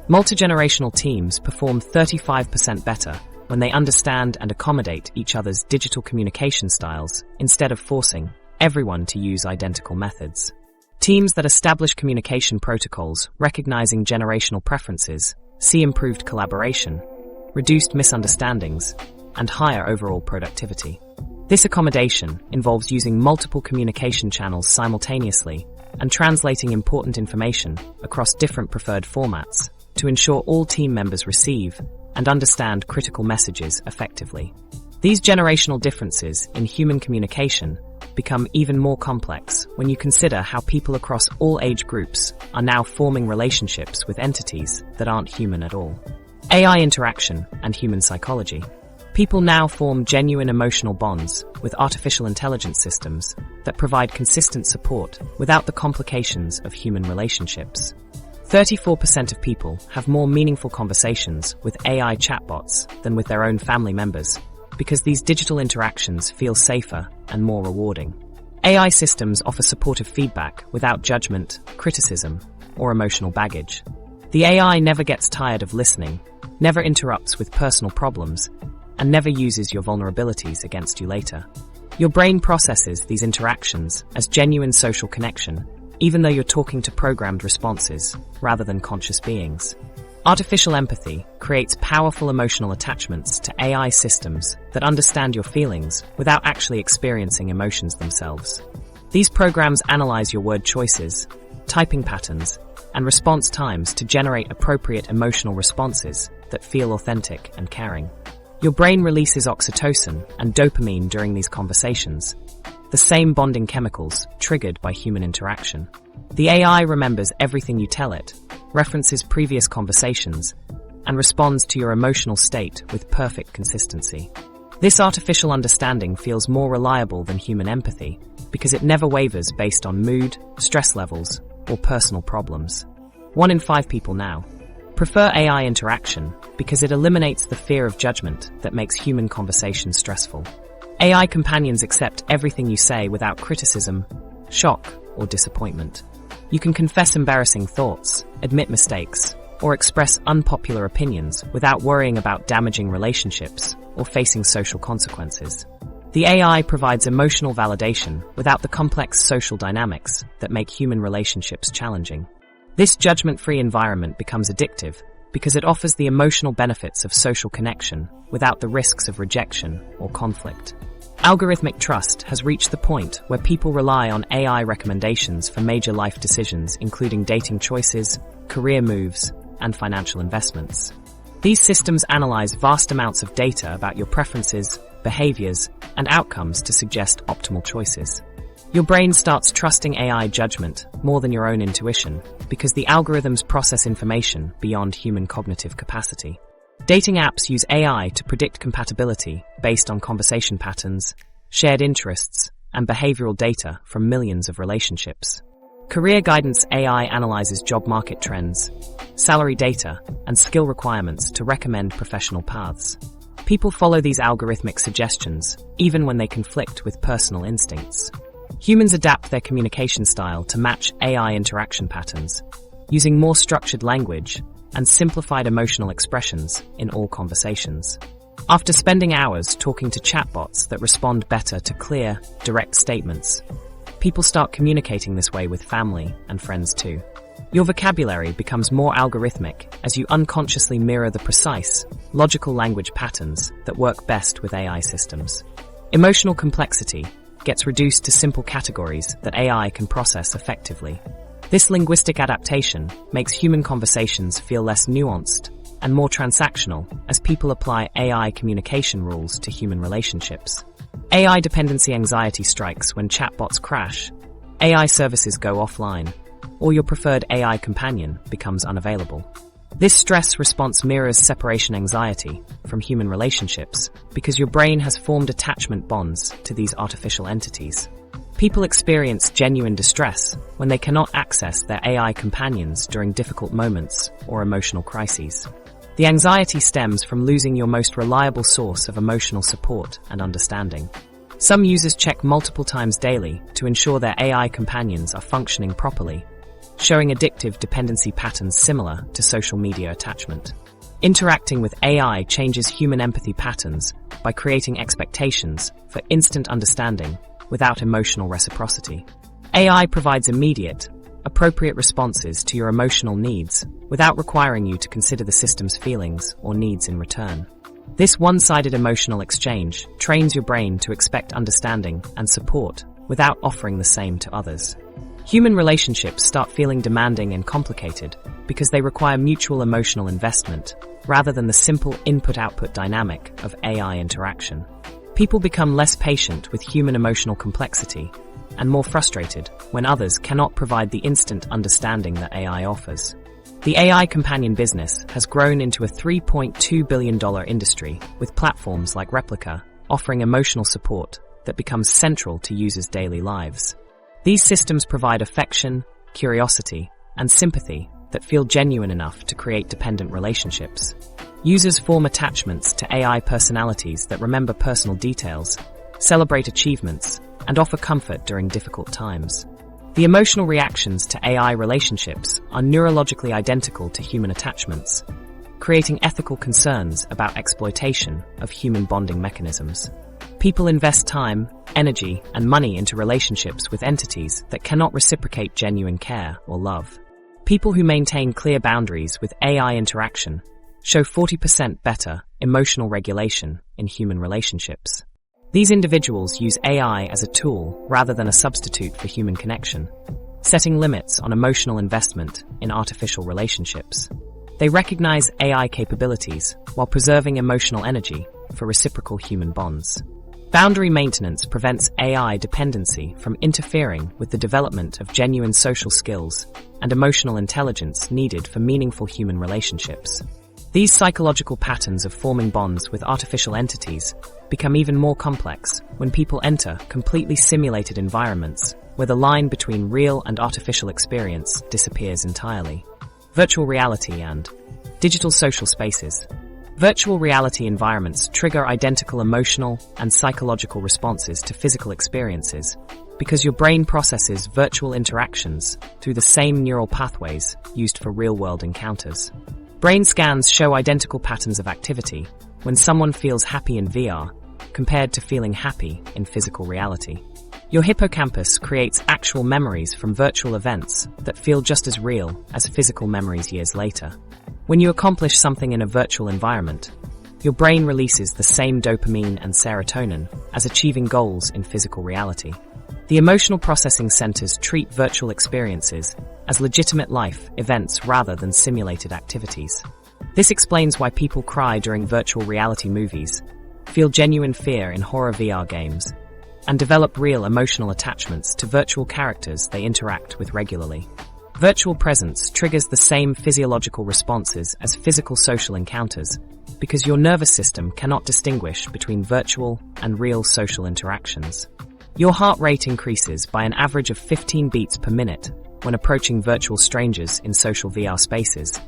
Multi-generational teams perform 35% better when they understand and accommodate each other's digital communication styles instead of forcing everyone to use identical methods. Teams that establish communication protocols recognizing generational preferences see improved collaboration, reduced misunderstandings, and higher overall productivity. This accommodation involves using multiple communication channels simultaneously and translating important information across different preferred formats to ensure all team members receive and understand critical messages effectively. These generational differences in human communication become even more complex when you consider how people across all age groups are now forming relationships with entities that aren't human at all. AI interaction and human psychology. People now form genuine emotional bonds with artificial intelligence systems that provide consistent support without the complications of human relationships. 34% of people have more meaningful conversations with AI chatbots than with their own family members, because these digital interactions feel safer and more rewarding. AI systems offer supportive feedback without judgment, criticism, or emotional baggage. The AI never gets tired of listening, never interrupts with personal problems, and never uses your vulnerabilities against you later. Your brain processes these interactions as genuine social connection, even though you're talking to programmed responses rather than conscious beings. Artificial empathy creates powerful emotional attachments to AI systems that understand your feelings without actually experiencing emotions themselves. These programs analyze your word choices, typing patterns, and response times to generate appropriate emotional responses that feel authentic and caring. Your brain releases oxytocin and dopamine during these conversations, the same bonding chemicals triggered by human interaction. The AI remembers everything you tell it, references previous conversations, and responds to your emotional state with perfect consistency. This artificial understanding feels more reliable than human empathy because it never wavers based on mood, stress levels, or personal problems. 1 in 5 people now prefer AI interaction because it eliminates the fear of judgment that makes human conversation stressful. AI companions accept everything you say without criticism, shock, or disappointment. You can confess embarrassing thoughts, admit mistakes, or express unpopular opinions without worrying about damaging relationships or facing social consequences. The AI provides emotional validation without the complex social dynamics that make human relationships challenging. This judgment-free environment becomes addictive because it offers the emotional benefits of social connection without the risks of rejection or conflict. Algorithmic trust has reached the point where people rely on AI recommendations for major life decisions, including dating choices, career moves, and financial investments. These systems analyze vast amounts of data about your preferences, behaviors, and outcomes to suggest optimal choices. Your brain starts trusting AI judgment more than your own intuition because the algorithms process information beyond human cognitive capacity. Dating apps use AI to predict compatibility based on conversation patterns, shared interests, and behavioral data from millions of relationships. Career guidance AI analyzes job market trends, salary data, and skill requirements to recommend professional paths. People follow these algorithmic suggestions, even when they conflict with personal instincts. Humans adapt their communication style to match AI interaction patterns, using more structured language and simplified emotional expressions in all conversations. After spending hours talking to chatbots that respond better to clear, direct statements, people start communicating this way with family and friends too. Your vocabulary becomes more algorithmic as you unconsciously mirror the precise, logical language patterns that work best with AI systems. Emotional complexity gets reduced to simple categories that AI can process effectively. This linguistic adaptation makes human conversations feel less nuanced and more transactional as people apply AI communication rules to human relationships. AI dependency anxiety strikes when chatbots crash, AI services go offline, or your preferred AI companion becomes unavailable. This stress response mirrors separation anxiety from human relationships because your brain has formed attachment bonds to these artificial entities. People experience genuine distress when they cannot access their AI companions during difficult moments or emotional crises. The anxiety stems from losing your most reliable source of emotional support and understanding. Some users check multiple times daily to ensure their AI companions are functioning properly, showing addictive dependency patterns similar to social media attachment. Interacting with AI changes human empathy patterns by creating expectations for instant understanding without emotional reciprocity. AI provides immediate, appropriate responses to your emotional needs without requiring you to consider the system's feelings or needs in return. This one-sided emotional exchange trains your brain to expect understanding and support without offering the same to others. Human relationships start feeling demanding and complicated because they require mutual emotional investment rather than the simple input-output dynamic of AI interaction. People become less patient with human emotional complexity and more frustrated when others cannot provide the instant understanding that AI offers. The AI companion business has grown into a $3.2 billion industry with platforms like Replica offering emotional support that becomes central to users' daily lives. These systems provide affection, curiosity, and sympathy that feel genuine enough to create dependent relationships. Users form attachments to AI personalities that remember personal details, celebrate achievements, and offer comfort during difficult times. The emotional reactions to AI relationships are neurologically identical to human attachments, creating ethical concerns about exploitation of human bonding mechanisms. People invest time, energy, and money into relationships with entities that cannot reciprocate genuine care or love. People who maintain clear boundaries with AI interaction show 40% better emotional regulation in human relationships. These individuals use AI as a tool rather than a substitute for human connection, setting limits on emotional investment in artificial relationships. They recognize AI capabilities while preserving emotional energy for reciprocal human bonds. Boundary maintenance prevents AI dependency from interfering with the development of genuine social skills and emotional intelligence needed for meaningful human relationships. These psychological patterns of forming bonds with artificial entities become even more complex when people enter completely simulated environments where the line between real and artificial experience disappears entirely. Virtual reality and Digital social spaces. Virtual reality environments trigger identical emotional and psychological responses to physical experiences because your brain processes virtual interactions through the same neural pathways used for real-world encounters. Brain scans show identical patterns of activity when someone feels happy in VR compared to feeling happy in physical reality. Your hippocampus creates actual memories from virtual events that feel just as real as physical memories years later. When you accomplish something in a virtual environment, your brain releases the same dopamine and serotonin as achieving goals in physical reality. The emotional processing centers treat virtual experiences as legitimate life events rather than simulated activities. This explains why people cry during virtual reality movies, feel genuine fear in horror VR games, and develop real emotional attachments to virtual characters they interact with regularly. Virtual presence triggers the same physiological responses as physical social encounters because your nervous system cannot distinguish between virtual and real social interactions. Your heart rate increases by an average of 15 beats per minute when approaching virtual strangers in social VR spaces,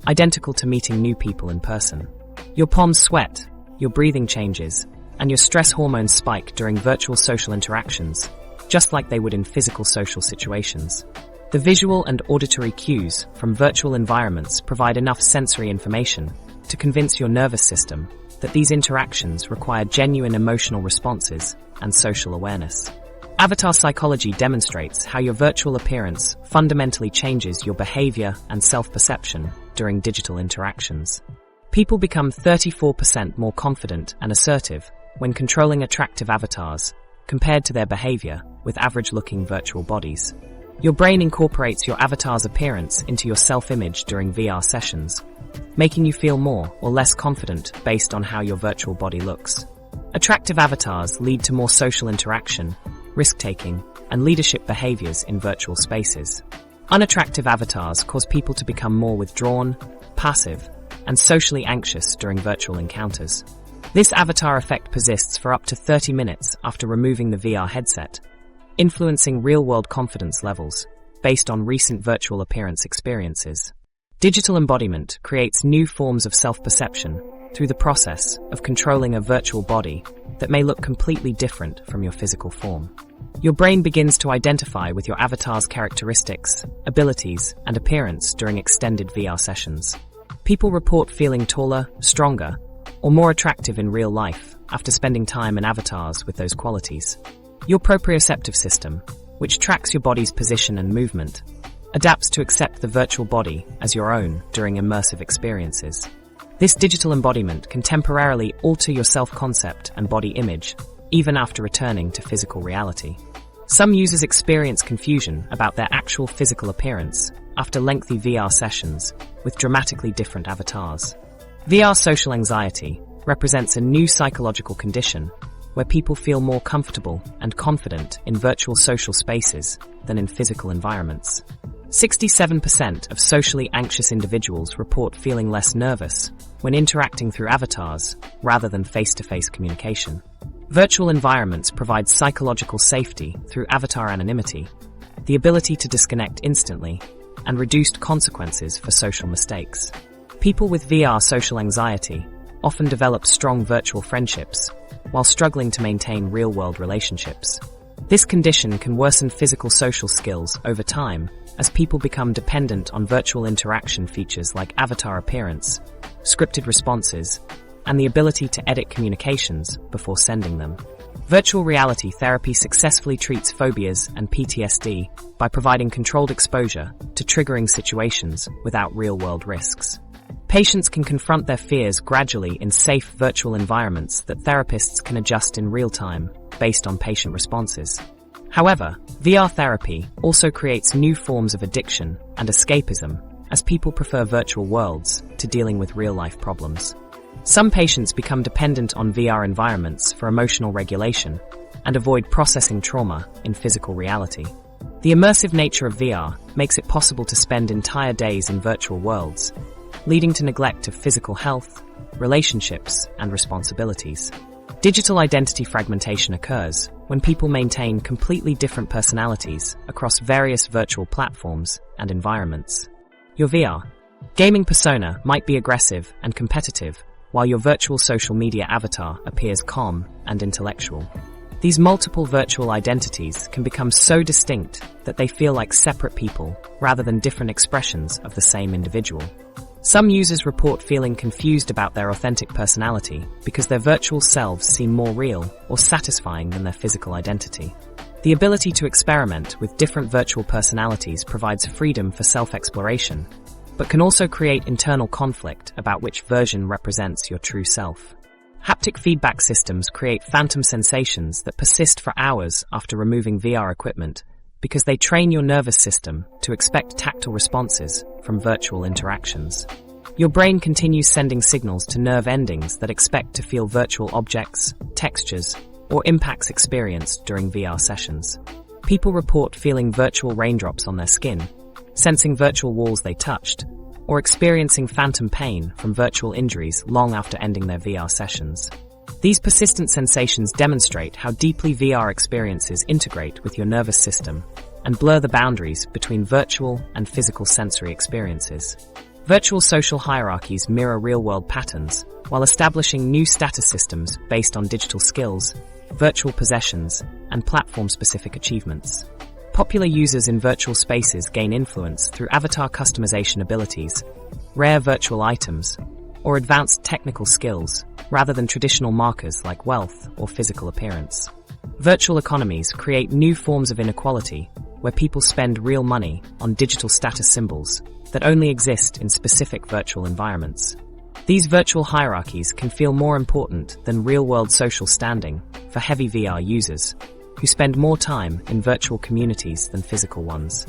identical to meeting new people in person. Your palms sweat, your breathing changes, and your stress hormones spike during virtual social interactions, just like they would in physical social situations. The visual and auditory cues from virtual environments provide enough sensory information to convince your nervous system that these interactions require genuine emotional responses and social awareness. Avatar psychology demonstrates how your virtual appearance fundamentally changes your behavior and self-perception during digital interactions. People become 34% more confident and assertive when controlling attractive avatars compared to their behavior with average-looking virtual bodies. Your brain incorporates your avatar's appearance into your self-image during VR sessions, making you feel more or less confident based on how your virtual body looks. Attractive avatars lead to more social interaction, risk-taking, and leadership behaviors in virtual spaces. Unattractive avatars cause people to become more withdrawn, passive, and socially anxious during virtual encounters. This avatar effect persists for up to 30 minutes after removing the VR headset, influencing real-world confidence levels based on recent virtual appearance experiences. Digital embodiment creates new forms of self-perception through the process of controlling a virtual body that may look completely different from your physical form. Your brain begins to identify with your avatar's characteristics, abilities, and appearance during extended VR sessions. People report feeling taller, stronger, or more attractive in real life after spending time in avatars with those qualities. Your proprioceptive system, which tracks your body's position and movement, adapts to accept the virtual body as your own during immersive experiences. This digital embodiment can temporarily alter your self-concept and body image, even after returning to physical reality. Some users experience confusion about their actual physical appearance after lengthy VR sessions with dramatically different avatars. VR social anxiety represents a new psychological condition where people feel more comfortable and confident in virtual social spaces than in physical environments. 67% of socially anxious individuals report feeling less nervous when interacting through avatars rather than face-to-face communication. Virtual environments provide psychological safety through avatar anonymity, the ability to disconnect instantly, and reduced consequences for social mistakes. People with VR social anxiety often develop strong virtual friendships while struggling to maintain real-world relationships. This condition can worsen physical social skills over time as people become dependent on virtual interaction features like avatar appearance, scripted responses, and the ability to edit communications before sending them. Virtual reality therapy successfully treats phobias and PTSD by providing controlled exposure to triggering situations without real-world risks. Patients can confront their fears gradually in safe virtual environments that therapists can adjust in real time based on patient responses. However, VR therapy also creates new forms of addiction and escapism as people prefer virtual worlds to dealing with real-life problems. Some patients become dependent on VR environments for emotional regulation and avoid processing trauma in physical reality. The immersive nature of VR makes it possible to spend entire days in virtual worlds, leading to neglect of physical health, relationships, and responsibilities. Digital identity fragmentation occurs when people maintain completely different personalities across various virtual platforms and environments. Your VR Gaming persona might be aggressive and competitive, while your virtual social media avatar appears calm and intellectual. These multiple virtual identities can become so distinct that they feel like separate people rather than different expressions of the same individual. Some users report feeling confused about their authentic personality because their virtual selves seem more real or satisfying than their physical identity. The ability to experiment with different virtual personalities provides freedom for self-exploration, but can also create internal conflict about which version represents your true self. Haptic feedback systems create phantom sensations that persist for hours after removing VR equipment because they train your nervous system to expect tactile responses from virtual interactions. Your brain continues sending signals to nerve endings that expect to feel virtual objects, textures, or impacts experienced during VR sessions. People report feeling virtual raindrops on their skin, sensing virtual walls they touched, or experiencing phantom pain from virtual injuries long after ending their VR sessions. These persistent sensations demonstrate how deeply VR experiences integrate with your nervous system and blur the boundaries between virtual and physical sensory experiences. Virtual social hierarchies mirror real-world patterns while establishing new status systems based on digital skills, virtual possessions, and platform-specific achievements. Popular users in virtual spaces gain influence through avatar customization abilities, rare virtual items, or advanced technical skills, rather than traditional markers like wealth or physical appearance. Virtual economies create new forms of inequality, where people spend real money on digital status symbols that only exist in specific virtual environments. These virtual hierarchies can feel more important than real-world social standing for heavy VR users, who spend more time in virtual communities than physical ones.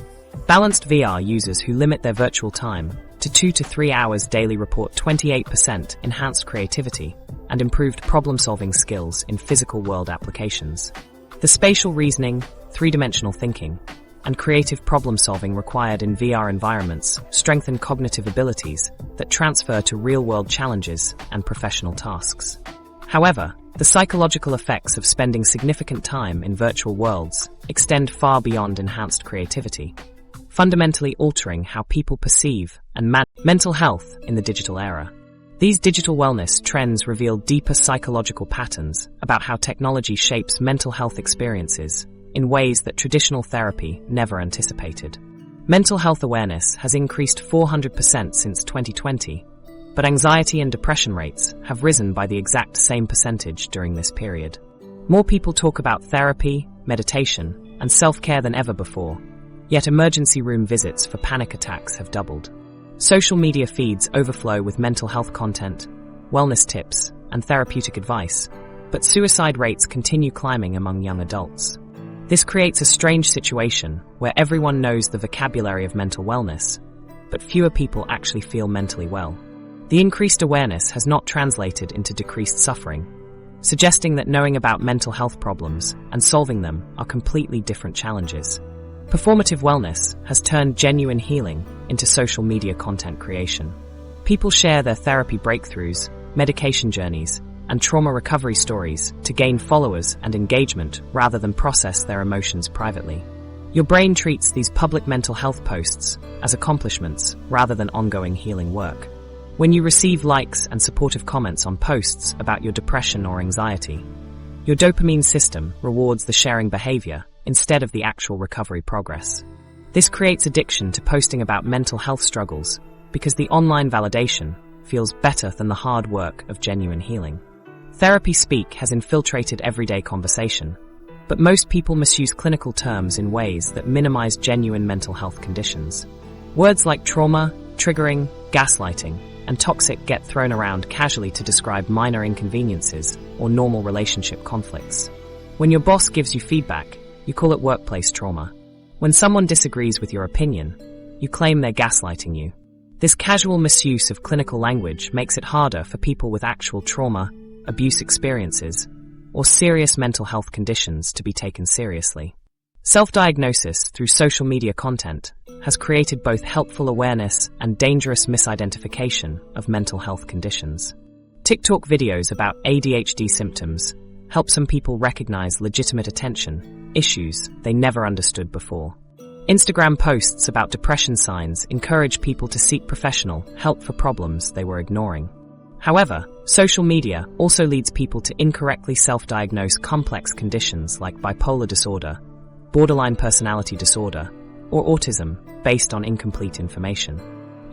Balanced VR users who limit their virtual time to 2 to 3 hours daily report 28% enhanced creativity and improved problem-solving skills in physical world applications. The spatial reasoning, three-dimensional thinking, and creative problem-solving required in VR environments strengthen cognitive abilities that transfer to real-world challenges and professional tasks. However, the psychological effects of spending significant time in virtual worlds extend far beyond enhanced creativity, fundamentally altering how people perceive and manage mental health in the digital era. These digital wellness trends reveal deeper psychological patterns about how technology shapes mental health experiences in ways that traditional therapy never anticipated. Mental health awareness has increased 400% since 2020, but anxiety and depression rates have risen by the exact same percentage during this period. More people talk about therapy, meditation, and self-care than ever before, yet emergency room visits for panic attacks have doubled. Social media feeds overflow with mental health content, wellness tips, and therapeutic advice, but suicide rates continue climbing among young adults. This creates a strange situation where everyone knows the vocabulary of mental wellness, but fewer people actually feel mentally well. The increased awareness has not translated into decreased suffering, suggesting that knowing about mental health problems and solving them are completely different challenges. Performative wellness has turned genuine healing into social media content creation. People share their therapy breakthroughs, medication journeys, and trauma recovery stories to gain followers and engagement rather than process their emotions privately. Your brain treats these public mental health posts as accomplishments rather than ongoing healing work. When you receive likes and supportive comments on posts about your depression or anxiety, your dopamine system rewards the sharing behavior instead of the actual recovery progress. This creates addiction to posting about mental health struggles because the online validation feels better than the hard work of genuine healing. Therapy speak has infiltrated everyday conversation, but most people misuse clinical terms in ways that minimize genuine mental health conditions. Words like trauma, triggering, gaslighting, and toxic get thrown around casually to describe minor inconveniences or normal relationship conflicts. When your boss gives you feedback, you call it workplace trauma. When someone disagrees with your opinion, you claim they're gaslighting you. This casual misuse of clinical language makes it harder for people with actual trauma, abuse experiences, or serious mental health conditions to be taken seriously. Self-diagnosis through social media content has created both helpful awareness and dangerous misidentification of mental health conditions. TikTok videos about ADHD symptoms help some people recognize legitimate attention issues they never understood before. Instagram posts about depression signs encourage people to seek professional help for problems they were ignoring. However, social media also leads people to incorrectly self-diagnose complex conditions like bipolar disorder, borderline personality disorder, or autism based on incomplete information.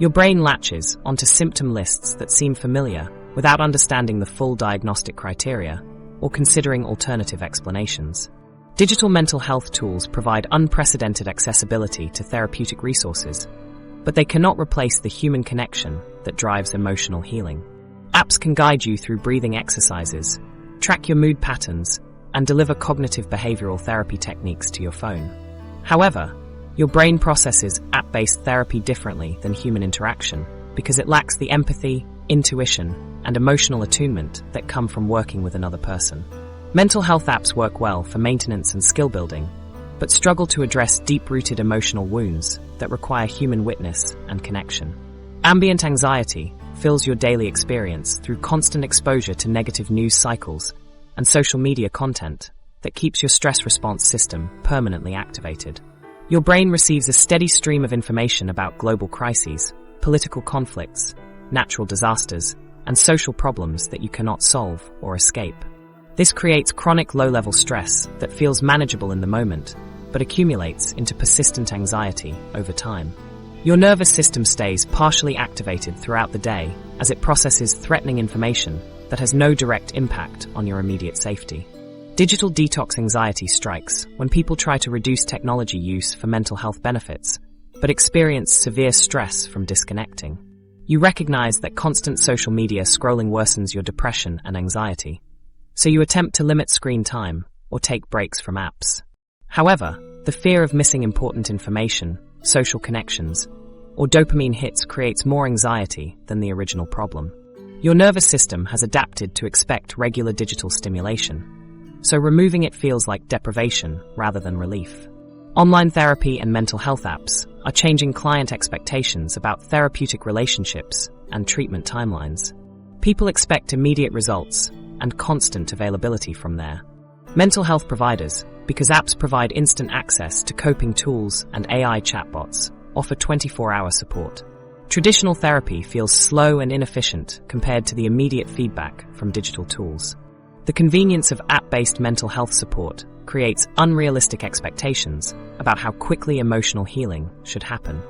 Your brain latches onto symptom lists that seem familiar without understanding the full diagnostic criteria or considering alternative explanations. Digital mental health tools provide unprecedented accessibility to therapeutic resources, but they cannot replace the human connection that drives emotional healing. Apps can guide you through breathing exercises, track your mood patterns, and deliver cognitive behavioral therapy techniques to your phone. However, your brain processes app-based therapy differently than human interaction because it lacks the empathy, intuition, and emotional attunement that come from working with another person. Mental health apps work well for maintenance and skill building, but struggle to address deep-rooted emotional wounds that require human witness and connection. Ambient anxiety fills your daily experience through constant exposure to negative news cycles and social media content that keeps your stress response system permanently activated. Your brain receives a steady stream of information about global crises, political conflicts, natural disasters, and social problems that you cannot solve or escape. This creates chronic low-level stress that feels manageable in the moment, but accumulates into persistent anxiety over time. Your nervous system stays partially activated throughout the day as it processes threatening information that has no direct impact on your immediate safety. Digital detox anxiety strikes when people try to reduce technology use for mental health benefits, but experience severe stress from disconnecting. You recognize that constant social media scrolling worsens your depression and anxiety, so you attempt to limit screen time or take breaks from apps. However, the fear of missing important information, social connections, or dopamine hits creates more anxiety than the original problem. Your nervous system has adapted to expect regular digital stimulation, so removing it feels like deprivation rather than relief. Online therapy and mental health apps are changing client expectations about therapeutic relationships and treatment timelines. People expect immediate results and constant availability from their mental health providers because apps provide instant access to coping tools and AI chatbots offer 24-hour support. Traditional therapy feels slow and inefficient compared to the immediate feedback from digital tools. The convenience of app-based mental health support creates unrealistic expectations about how quickly emotional healing should happen.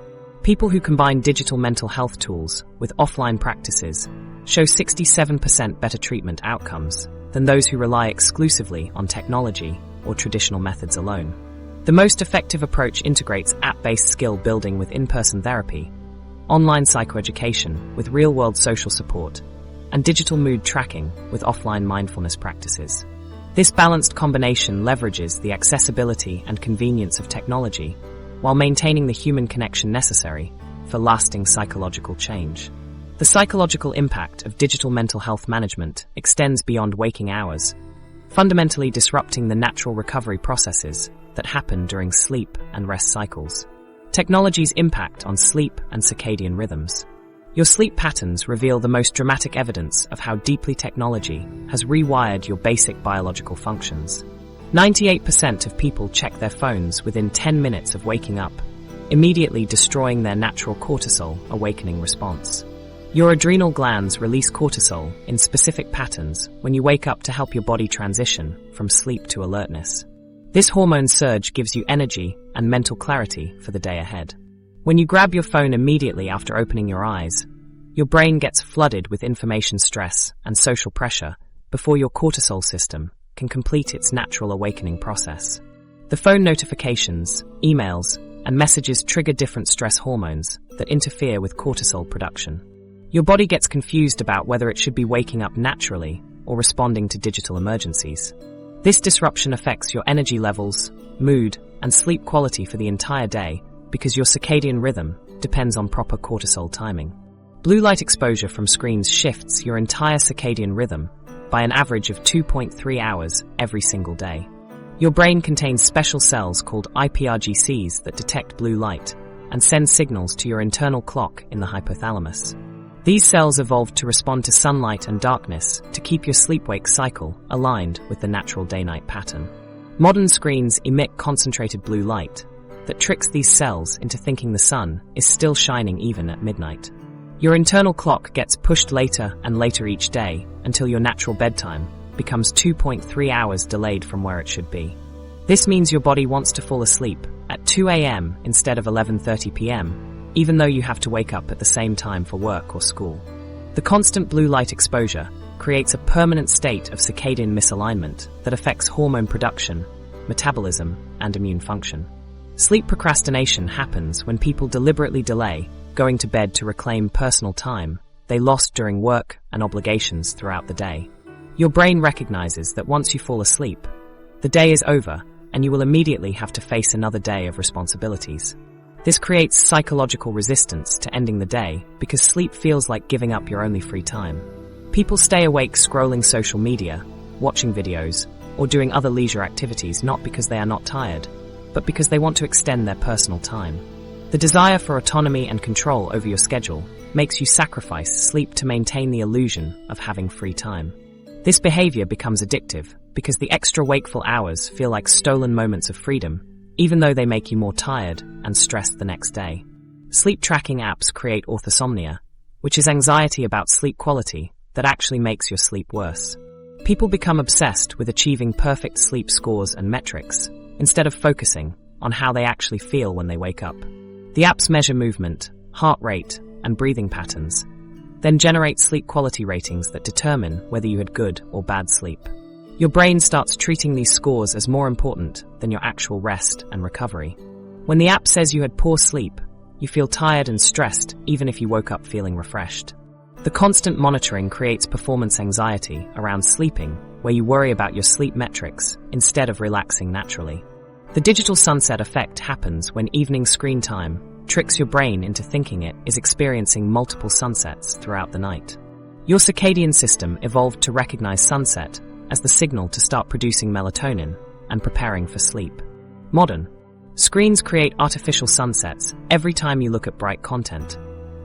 People who combine digital mental health tools with offline practices show 67% better treatment outcomes than those who rely exclusively on technology or traditional methods alone. The most effective approach integrates app-based skill building with in-person therapy, online psychoeducation with real-world social support, and digital mood tracking with offline mindfulness practices. This balanced combination leverages the accessibility and convenience of technology while maintaining the human connection necessary for lasting psychological change. The psychological impact of digital mental health management extends beyond waking hours, fundamentally disrupting the natural recovery processes that happen during sleep and rest cycles. Technology's impact on sleep and circadian rhythms. Your sleep patterns reveal the most dramatic evidence of how deeply technology has rewired your basic biological functions. 98% of people check their phones within 10 minutes of waking up, immediately destroying their natural cortisol awakening response. Your adrenal glands release cortisol in specific patterns when you wake up to help your body transition from sleep to alertness. This hormone surge gives you energy and mental clarity for the day ahead. When you grab your phone immediately after opening your eyes, your brain gets flooded with information stress and social pressure before your cortisol system can complete its natural awakening process. The phone notifications, emails, and messages trigger different stress hormones that interfere with cortisol production. Your body gets confused about whether it should be waking up naturally or responding to digital emergencies. This disruption affects your energy levels, mood, and sleep quality for the entire day because your circadian rhythm depends on proper cortisol timing. Blue light exposure from screens shifts your entire circadian rhythm by an average of 2.3 hours every single day. Your brain contains special cells called iPRGCs that detect blue light and send signals to your internal clock in the hypothalamus. These cells evolved to respond to sunlight and darkness to keep your sleep-wake cycle aligned with the natural day-night pattern. Modern screens emit concentrated blue light that tricks these cells into thinking the sun is still shining even at midnight. Your internal clock gets pushed later and later each day until your natural bedtime becomes 2.3 hours delayed from where it should be. This means your body wants to fall asleep at 2 a.m. instead of 11:30 p.m., even though you have to wake up at the same time for work or school. The constant blue light exposure creates a permanent state of circadian misalignment that affects hormone production, metabolism, and immune function. Sleep procrastination happens when people deliberately delay going to bed to reclaim personal time they lost during work and obligations throughout the day. Your brain recognizes that once you fall asleep, the day is over and you will immediately have to face another day of responsibilities. This creates psychological resistance to ending the day because sleep feels like giving up your only free time. People stay awake scrolling social media, watching videos, or doing other leisure activities not because they are not tired, but because they want to extend their personal time. The desire for autonomy and control over your schedule makes you sacrifice sleep to maintain the illusion of having free time. This behavior becomes addictive because the extra wakeful hours feel like stolen moments of freedom, even though they make you more tired and stressed the next day. Sleep tracking apps create orthosomnia, which is anxiety about sleep quality that actually makes your sleep worse. People become obsessed with achieving perfect sleep scores and metrics, instead of focusing on how they actually feel when they wake up. The apps measure movement, heart rate, and breathing patterns, then generate sleep quality ratings that determine whether you had good or bad sleep. Your brain starts treating these scores as more important than your actual rest and recovery. When the app says you had poor sleep, you feel tired and stressed even if you woke up feeling refreshed. The constant monitoring creates performance anxiety around sleeping, where you worry about your sleep metrics instead of relaxing naturally. The digital sunset effect happens when evening screen time tricks your brain into thinking it is experiencing multiple sunsets throughout the night. Your circadian system evolved to recognize sunset as the signal to start producing melatonin and preparing for sleep. Modern screens create artificial sunsets every time you look at bright content,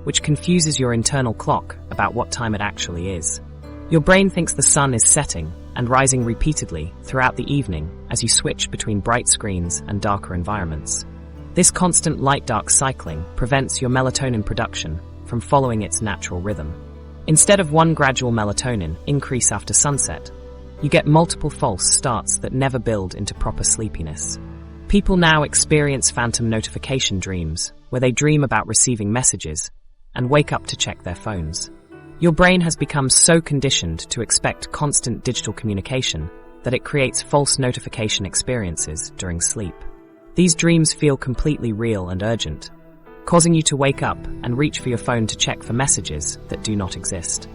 which confuses your internal clock about what time it actually is. Your brain thinks the sun is setting and rising repeatedly throughout the evening as you switch between bright screens and darker environments. This constant light-dark cycling prevents your melatonin production from following its natural rhythm. Instead of one gradual melatonin increase after sunset, you get multiple false starts that never build into proper sleepiness. People now experience phantom notification dreams, where they dream about receiving messages and wake up to check their phones. Your brain has become so conditioned to expect constant digital communication that it creates false notification experiences during sleep. These dreams feel completely real and urgent, causing you to wake up and reach for your phone to check for messages that do not exist.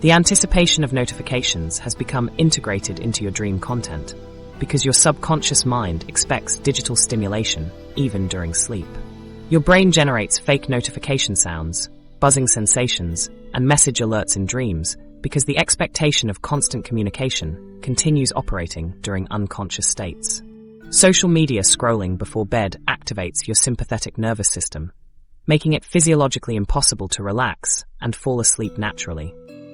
The anticipation of notifications has become integrated into your dream content because your subconscious mind expects digital stimulation even during sleep. Your brain generates fake notification sounds, buzzing sensations, and message alerts in dreams because the expectation of constant communication continues operating during unconscious states. Social media scrolling before bed activates your sympathetic nervous system, making it physiologically impossible to relax and fall asleep naturally.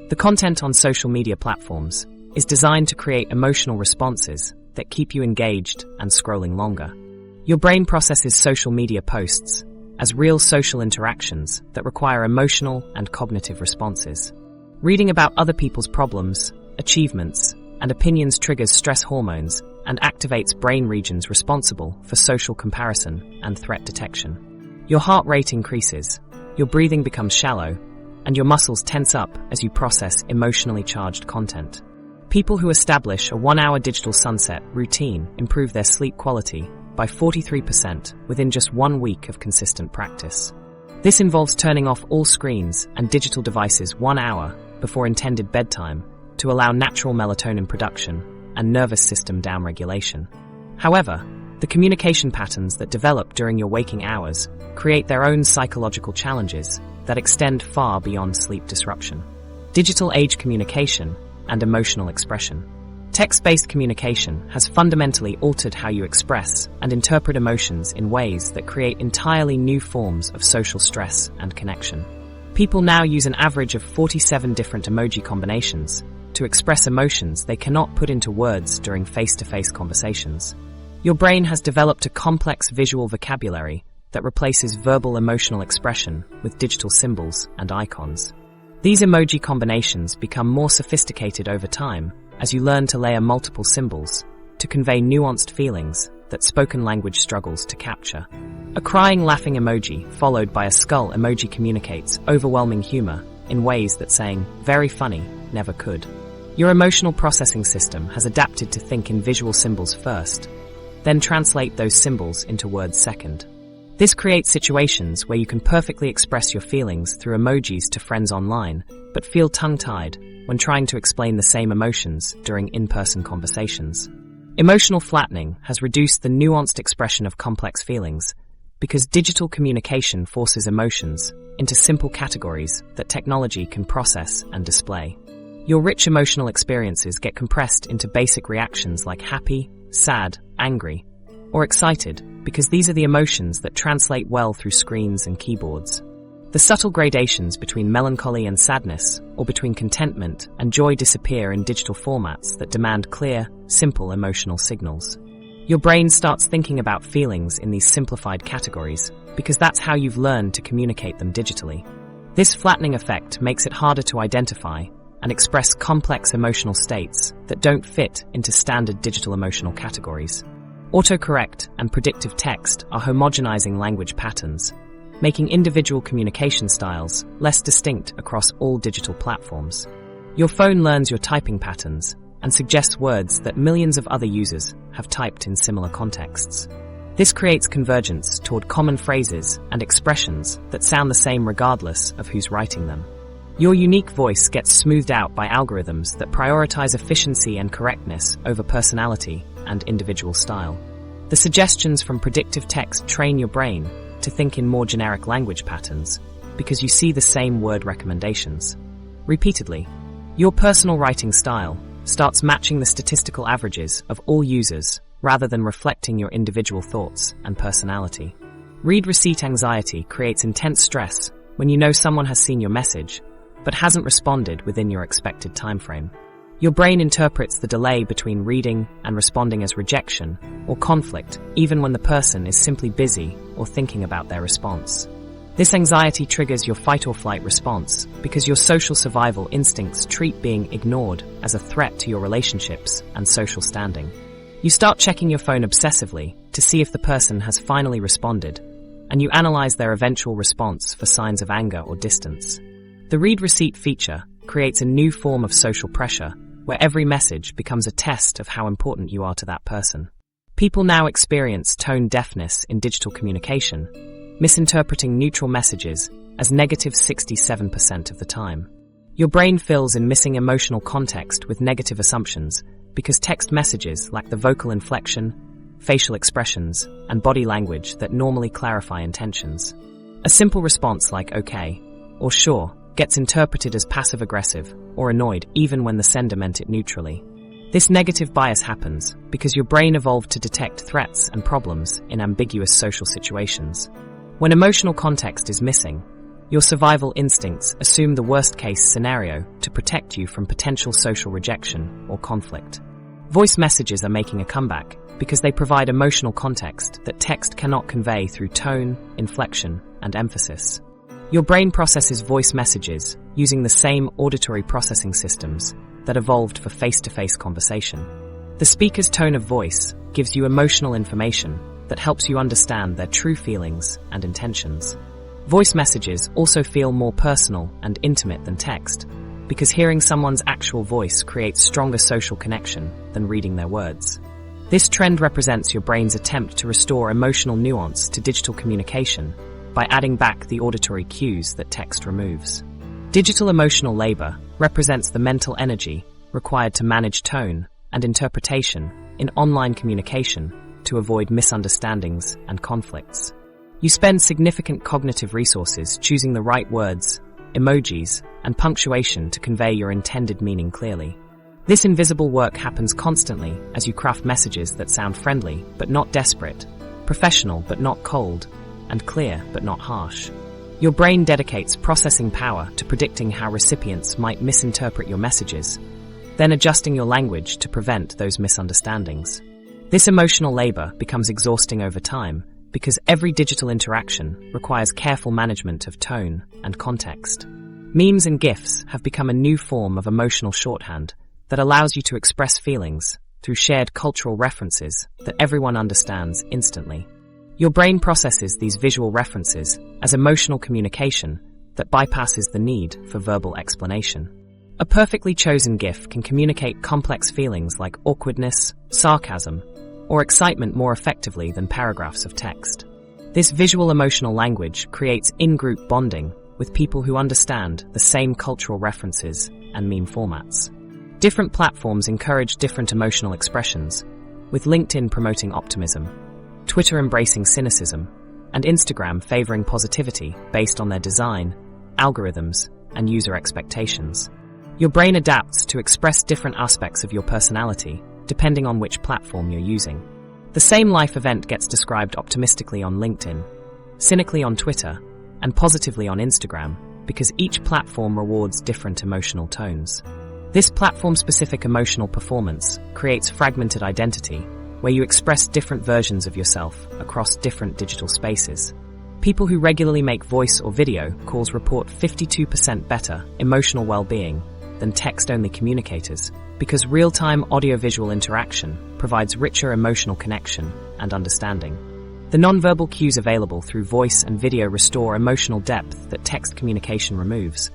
The content on social media platforms is designed to create emotional responses that keep you engaged and scrolling longer. Your brain processes social media posts as real social interactions that require emotional and cognitive responses. Reading about other people's problems, achievements, and opinions triggers stress hormones and activates brain regions responsible for social comparison and threat detection. Your heart rate increases, your breathing becomes shallow, and your muscles tense up as you process emotionally charged content. People who establish a 1-hour digital sunset routine improve their sleep quality by 43% within just 1 week of consistent practice. This involves turning off all screens and digital devices 1 hour before intended bedtime to allow natural melatonin production and nervous system downregulation. However, the communication patterns that develop during your waking hours create their own psychological challenges that extend far beyond sleep disruption. Digital age communication and emotional expression. Text-based communication has fundamentally altered how you express and interpret emotions in ways that create entirely new forms of social stress and connection. People now use an average of 47 different emoji combinations to express emotions they cannot put into words during face-to-face conversations. Your brain has developed a complex visual vocabulary that replaces verbal emotional expression with digital symbols and icons. These emoji combinations become more sophisticated over time as you learn to layer multiple symbols to convey nuanced feelings that spoken language struggles to capture. A crying, laughing emoji followed by a skull emoji communicates overwhelming humor in ways that saying, "very funny," never could. Your emotional processing system has adapted to think in visual symbols first, then translate those symbols into words second. This creates situations where you can perfectly express your feelings through emojis to friends online, but feel tongue-tied when trying to explain the same emotions during in-person conversations. Emotional flattening has reduced the nuanced expression of complex feelings because digital communication forces emotions into simple categories that technology can process and display. Your rich emotional experiences get compressed into basic reactions like happy, sad, angry, or excited because these are the emotions that translate well through screens and keyboards. The subtle gradations between melancholy and sadness, or between contentment and joy, disappear in digital formats that demand clear, simple emotional signals. Your brain starts thinking about feelings in these simplified categories because that's how you've learned to communicate them digitally. This flattening effect makes it harder to identify and express complex emotional states that don't fit into standard digital emotional categories. Autocorrect and predictive text are homogenizing language patterns, making individual communication styles less distinct across all digital platforms. Your phone learns your typing patterns and suggests words that millions of other users have typed in similar contexts. This creates convergence toward common phrases and expressions that sound the same regardless of who's writing them. Your unique voice gets smoothed out by algorithms that prioritize efficiency and correctness over personality and individual style. The suggestions from predictive text train your brain to think in more generic language patterns because you see the same word recommendations repeatedly. Your personal writing style starts matching the statistical averages of all users rather than reflecting your individual thoughts and personality. Read receipt anxiety creates intense stress when you know someone has seen your message but hasn't responded within your expected timeframe. Your brain interprets the delay between reading and responding as rejection or conflict, even when the person is simply busy or thinking about their response. This anxiety triggers your fight or flight response because your social survival instincts treat being ignored as a threat to your relationships and social standing. You start checking your phone obsessively to see if the person has finally responded, and you analyze their eventual response for signs of anger or distance. The read receipt feature creates a new form of social pressure where every message becomes a test of how important you are to that person. People now experience tone deafness in digital communication, misinterpreting neutral messages as negative 67% of the time. Your brain fills in missing emotional context with negative assumptions because text messages lack the vocal inflection, facial expressions, and body language that normally clarify intentions. A simple response like "okay" or "sure" gets interpreted as passive-aggressive or annoyed even when the sender meant it neutrally. This negative bias happens because your brain evolved to detect threats and problems in ambiguous social situations. When emotional context is missing, your survival instincts assume the worst-case scenario to protect you from potential social rejection or conflict. Voice messages are making a comeback because they provide emotional context that text cannot convey through tone, inflection, and emphasis. Your brain processes voice messages using the same auditory processing systems that evolved for face-to-face conversation. The speaker's tone of voice gives you emotional information that helps you understand their true feelings and intentions. Voice messages also feel more personal and intimate than text because hearing someone's actual voice creates stronger social connection than reading their words. This trend represents your brain's attempt to restore emotional nuance to digital communication by adding back the auditory cues that text removes. Digital emotional labor represents the mental energy required to manage tone and interpretation in online communication to avoid misunderstandings and conflicts. You spend significant cognitive resources choosing the right words, emojis, and punctuation to convey your intended meaning clearly. This invisible work happens constantly as you craft messages that sound friendly but not desperate, professional but not cold, and clear but not harsh. Your brain dedicates processing power to predicting how recipients might misinterpret your messages, then adjusting your language to prevent those misunderstandings. This emotional labor becomes exhausting over time because every digital interaction requires careful management of tone and context. Memes and GIFs have become a new form of emotional shorthand that allows you to express feelings through shared cultural references that everyone understands instantly. Your brain processes these visual references as emotional communication that bypasses the need for verbal explanation. A perfectly chosen GIF can communicate complex feelings like awkwardness, sarcasm, or excitement more effectively than paragraphs of text. This visual emotional language creates in-group bonding with people who understand the same cultural references and meme formats. Different platforms encourage different emotional expressions, with LinkedIn promoting optimism, Twitter embracing cynicism, and Instagram favoring positivity based on their design, algorithms, and user expectations. Your brain adapts to express different aspects of your personality depending on which platform you're using. The same life event gets described optimistically on LinkedIn, cynically on Twitter, and positively on Instagram because each platform rewards different emotional tones. This platform-specific emotional performance creates fragmented identity, where you express different versions of yourself across different digital spaces. People who regularly make voice or video calls report 52% better emotional well-being than text-only communicators because real-time audiovisual interaction provides richer emotional connection and understanding. The nonverbal cues available through voice and video restore emotional depth that text communication removes,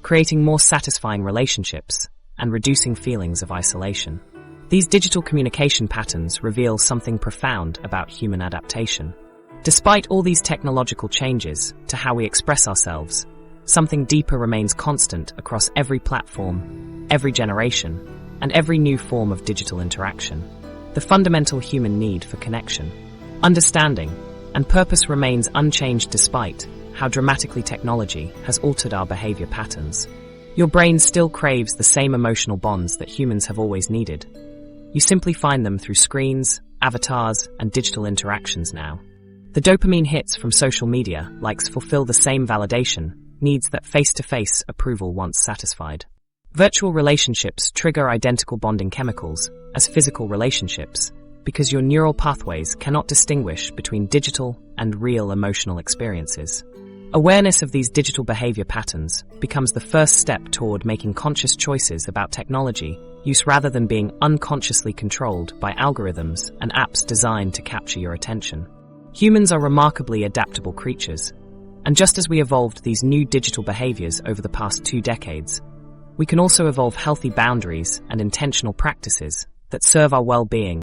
creating more satisfying relationships and reducing feelings of isolation. These digital communication patterns reveal something profound about human adaptation. Despite all these technological changes to how we express ourselves, something deeper remains constant across every platform, every generation, and every new form of digital interaction. The fundamental human need for connection, understanding, and purpose remains unchanged despite how dramatically technology has altered our behavior patterns. Your brain still craves the same emotional bonds that humans have always needed. You simply find them through screens, avatars, and digital interactions now. The dopamine hits from social media likes fulfill the same validation needs that face-to-face approval once satisfied. Virtual relationships trigger identical bonding chemicals as physical relationships because your neural pathways cannot distinguish between digital and real emotional experiences. Awareness of these digital behavior patterns becomes the first step toward making conscious choices about technology use rather than being unconsciously controlled by algorithms and apps designed to capture your attention. Humans are remarkably adaptable creatures, and just as we evolved these new digital behaviors over the past 2 decades, we can also evolve healthy boundaries and intentional practices that serve our well-being